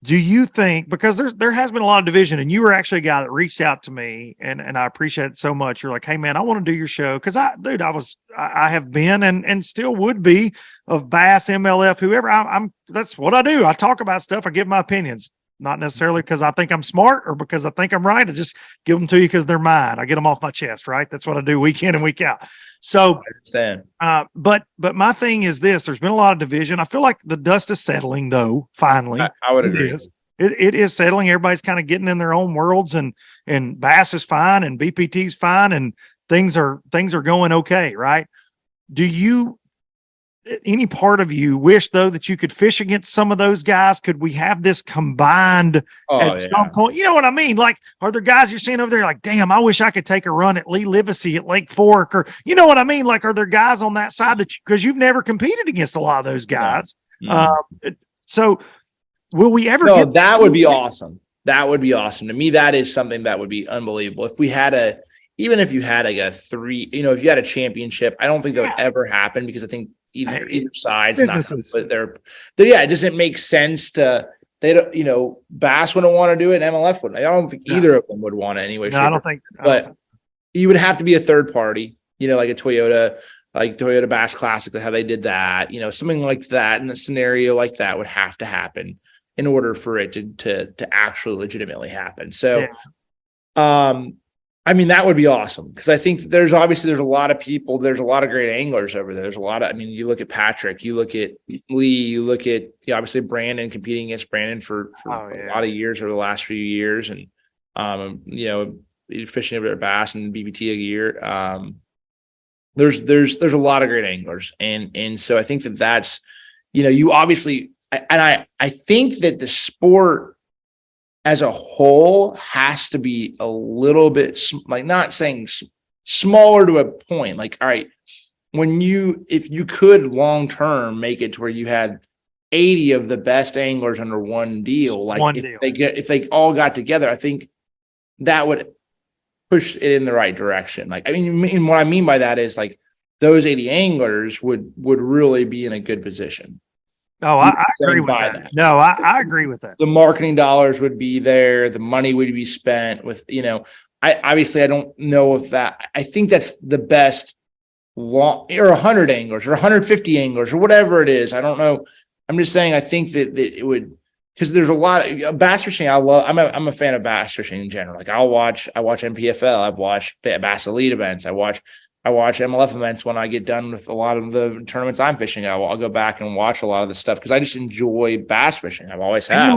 S2: Do you think, because there has been a lot of division, and you were actually a guy that reached out to me, and I appreciate it so much. You're like, hey man, I want to do your show because I have been and still would be of Bass, MLF, whoever. I'm that's what I do. I talk about stuff. I give my opinions, not necessarily because I think I'm smart or because I think I'm right. I just give them to you because they're mine. I get them off my chest, right? That's what I do week in and week out. So,
S4: I understand.
S2: but my thing is this: there's been a lot of division. I feel like the dust is settling, though. Finally,
S4: I would agree.
S2: It is settling. Everybody's kind of getting in their own worlds, and Bass is fine, and BPT's fine, and things are going okay, right? Do you, any part of you, wish though that you could fish against some of those guys? Could we have this combined at some point? You know what I mean? Like, are there guys you're seeing over there like, damn, I wish I could take a run at Lee Livesey at Lake Fork, or you know what I mean? Like, are there guys on that side that because you've never competed against a lot of those guys? So will we ever get
S4: that would be awesome. That would be awesome. To me, that is something that would be unbelievable. If we had even if you had like a three, if you had a championship, I don't think that would ever happen because I think either side's
S2: businesses.
S4: not, but it doesn't make sense to, they don't, Bass wouldn't want to do it and MLF wouldn't. I don't think either of them would want it anyway.
S2: No, I don't think,
S4: but you would have to be a third party, like a Toyota, like Toyota Bass Classic, how they did that, something like that in a scenario like that would have to happen in order for it to actually legitimately happen. So, I mean, that would be awesome because I think there's a lot of people, there's a lot of great anglers over there. There's a lot of, you look at Patrick, you look at Lee, you look at obviously Brandon, competing against Brandon for a lot of years over the last few years, and fishing over at Bass and BPT a year. There's a lot of great anglers, and so I think that's you obviously, and I think that the sport as a whole has to be a little bit, like, not saying smaller to a point. Like, all right, if you could long term make it to where you had 80 of the best anglers under one deal, like if they all got together, I think that would push it in the right direction. Like, what I mean by that is like those 80 anglers would really be in a good position.
S2: Oh, I agree with that. No, I agree with that.
S4: The marketing dollars would be there. The money would be spent with, I don't know if that, I think that's the best or 100 anglers or 150 anglers or whatever it is. I don't know. I'm just saying, I think that it would, because there's a lot of bass fishing. I'm a fan of bass fishing in general. Like I watch NPFL. I've watched Bass Elite events. I watch MLF events when I get done with a lot of the tournaments I'm fishing. I'll go back and watch a lot of the stuff because I just enjoy bass fishing. I've always had.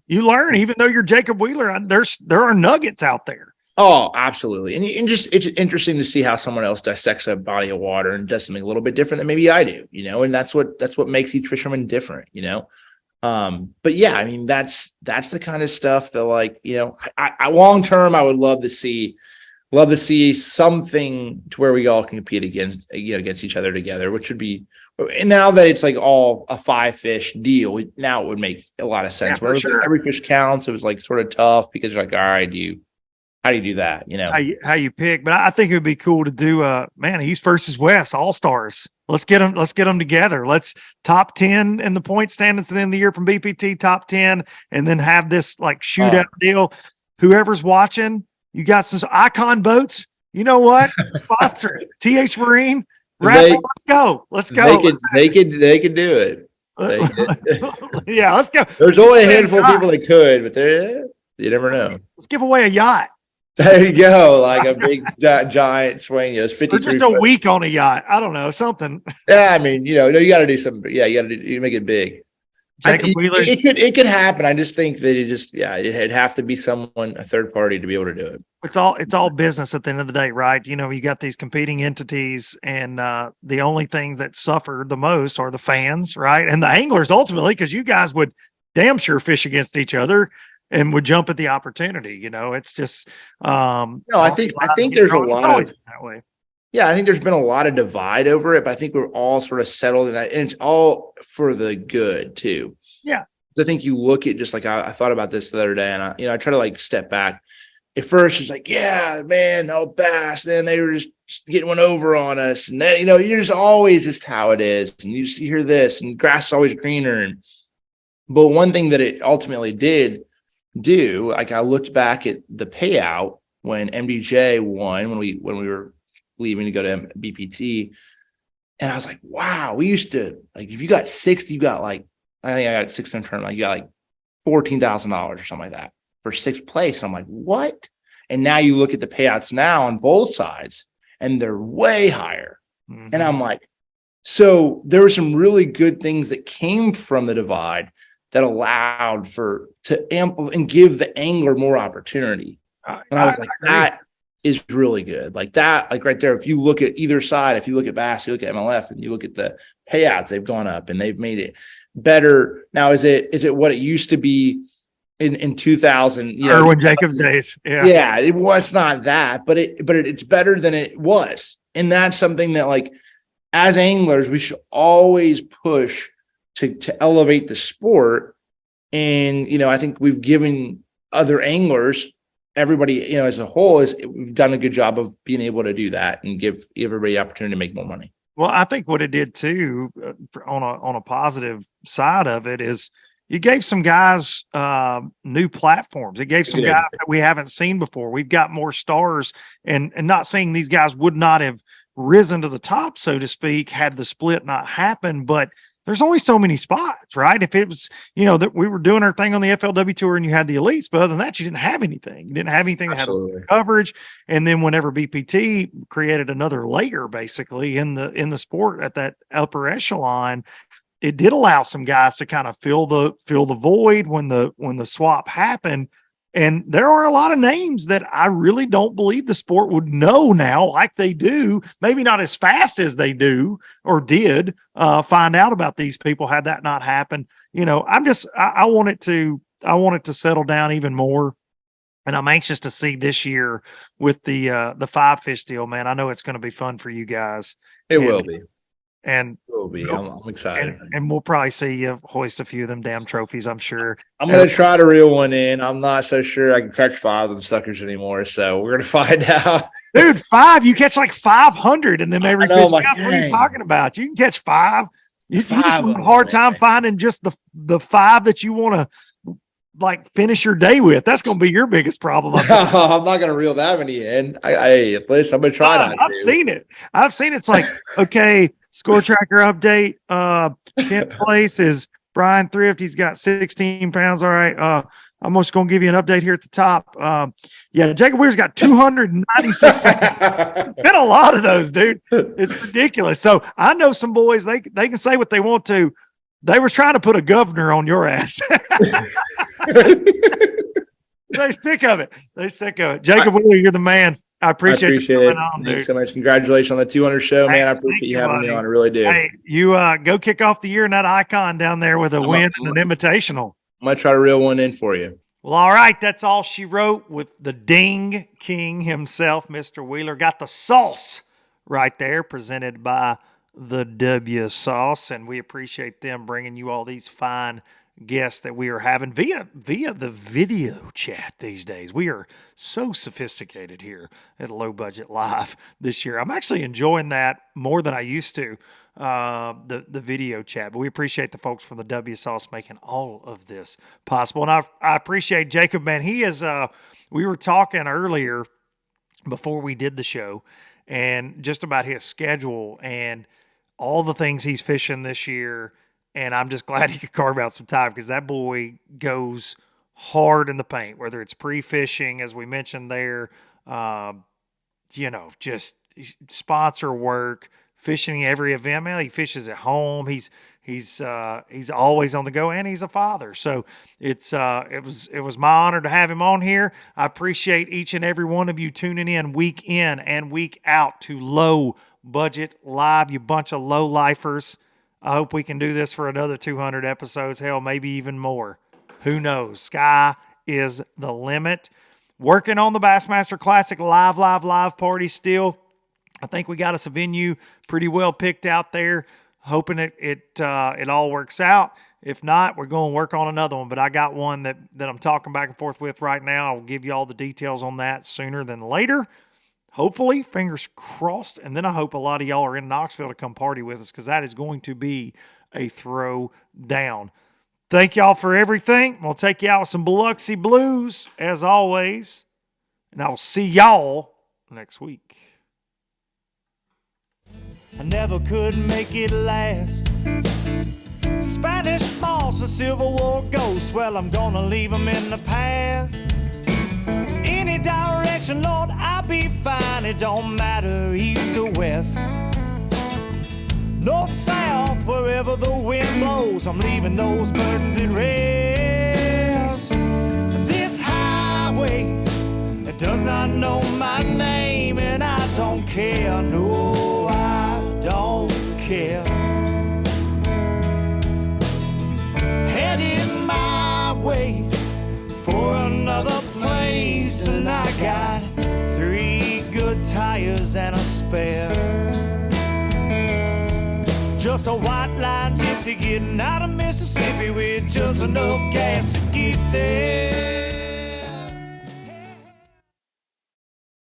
S2: You learn, even though you're Jacob Wheeler, there are nuggets out there.
S4: Oh, absolutely. And just, it's interesting to see how someone else dissects a body of water and does something a little bit different than maybe I do, and that's what makes each fisherman different, but yeah, that's the kind of stuff that, like, I long term, I would love to see something to where we all can compete against each other together, which would be, and now that it's like all a 5-fish deal, now it would make a lot of sense. Where every fish counts, it was like sort of tough because you're like, all right, how do you do that?
S2: How you pick, but I think it would be cool to do East versus West all-stars. Let's get them together. Let's top 10 in the point standings at the end of the year from BPT, top 10, and then have this like shootout deal. Whoever's watching, you got some Icon boats. You know what? Sponsor it. TH Marine. Let's go.
S4: They could do it.
S2: Yeah, let's go.
S4: There's only a handful of people that could, but you never know.
S2: Let's give away a yacht.
S4: There you go, like a big giant swing. It's 53.
S2: Or just a week on a yacht. I don't know, something.
S4: Yeah, you got to do something. Yeah, you make it big. It could happen. I just think that it'd have to be someone, a third party, to be able to do it.
S2: It's all business at the end of the day, right? You got these competing entities, and the only thing that suffer the most are the fans, right? And the anglers ultimately, because you guys would damn sure fish against each other and would jump at the opportunity. It's just
S4: I think there's a lot of that way. Yeah, I think there's been a lot of divide over it, but I think we're all sort of settled in that, and it's all for the good too.
S2: Yeah,
S4: I think you look at, just like I thought about this the other day, and I try to like step back. At first, it's like, yeah, man, no bass. Then they were just getting one over on us, and then you're just always just how it is, and you hear this, and grass is always greener, and But one thing that it ultimately did do, like I looked back at the payout when MDJ won, when we were leaving to go to BPT, and I was like, wow, we used to, like, if you got 60, you got like, I think I got 600 tournament, like you got like $14,000 or something like that for sixth place. And I'm like, what? And now you look at the payouts now on both sides, and they're way higher. Mm-hmm. And I'm like, so there were some really good things that came from the divide that allowed to amplify and give the angler more opportunity. And I was like, that is really good. Like that, like right there, if you look at either side, if you look at Bass, you look at MLF, and you look at the payouts, they've gone up and they've made it better. Now, is it what it used to be in 2000?
S2: Erwin Jacobs days.
S4: Yeah. It was not that, but it's better than it was. And that's something that, like, as anglers, we should always push to elevate the sport. And, I think we've given other anglers, everybody, as a whole, we've done a good job of being able to do that and give everybody the opportunity to make more money.
S2: Well, I think what it did too, on a positive side of it, is you gave some guys new platforms. It gave some guys that we haven't seen before. We've got more stars, and not saying these guys would not have risen to the top, so to speak, had the split not happened, but there's only so many spots, right? If it was, that we were doing our thing on the FLW tour and you had the elites, but other than that, you didn't have anything. You didn't have anything that had coverage. And then whenever BPT created another layer, basically in the sport at that upper echelon, it did allow some guys to kind of fill the void when the swap happened. And there are a lot of names that I really don't believe the sport would know now like they do, maybe not as fast as they do or did find out about these people had that not happened. I want it to settle down even more. And I'm anxious to see this year with the 5 fish deal, man. I know it's going to be fun for you guys.
S4: It will be.
S2: And
S4: will be. I'm excited.
S2: And we'll probably see you hoist a few of them damn trophies, I'm sure.
S4: I'm going to try to reel one in. I'm not so sure I can catch 5 of them suckers anymore, so we're going to find out.
S2: Dude, 5, you catch like 500 in them every fish. What are you talking about? You can catch 5. You have a hard time finding just the 5 that you want to like finish your day with. That's going to be your biggest problem.
S4: I'm not going to reel that many in. At least I'm going to try not to.
S2: I've seen it. It's like, okay, score tracker update. 10th place is Brian Thrift. He's got 16 pounds. All right. I'm just going to give you an update here at the top. Jacob Weir's got 296 pounds. Been a lot of those, dude. It's ridiculous. So I know some boys, they can say what they want to. They were trying to put a governor on your ass. They're sick of it. Jacob Weir, you're the man. I appreciate
S4: it. Thanks so much. Congratulations on the 200 show, man. I appreciate you having me on. I really do.
S2: Hey, you go kick off the year in that icon down there with a win and an invitational.
S4: I'm going to try to reel one in for you.
S2: Well, all right. That's all she wrote with the Ding King himself, Mr. Wheeler. Got the sauce right there, presented by the W Sauce, and we appreciate them bringing you all these fine guests that we are having via the video chat these days. We are so sophisticated here at Low Budget Live this year. I'm actually enjoying that more than I used to, the video chat, but we appreciate the folks from the W Sauce making all of this possible. And I appreciate Jacob, man. He is, we were talking earlier before we did the show and just about his schedule and all the things he's fishing this year. And I'm just glad he could carve out some time because that boy goes hard in the paint, whether it's pre-fishing, as we mentioned there, just sponsor work, fishing every event. Man, he fishes at home. He's always on the go, and he's a father. So it was my honor to have him on here. I appreciate each and every one of you tuning in and week out to Low Budget Live, you bunch of low lifers. I hope we can do this for another 200 episodes. Hell, maybe even more. Who knows? Sky is the limit. Working on the Bassmaster Classic live party still. I think we got us a venue pretty well picked out there. Hoping it all works out. If not, we're going to work on another one. But I got one that I'm talking back and forth with right now. I'll give you all the details on that sooner than later. Hopefully, fingers crossed, and then I hope a lot of y'all are in Knoxville to come party with us because that is going to be a throw down. Thank y'all for everything. We'll take you out with some Biloxi Blues, as always. And I will see y'all next week.
S1: I never could make it last. Spanish moss and Civil War ghosts, well, I'm gonna leave them in the past. Any direction, Lord, I'll be fine. It don't matter east or west. North, south, wherever the wind blows, I'm leaving those burdens at rest. This highway, it does not know my name, and I don't care, no, I don't care. Heading my way for another place, and I got 3 good tires and a spare. Just a white line gypsy getting out of Mississippi with just enough gas to get there.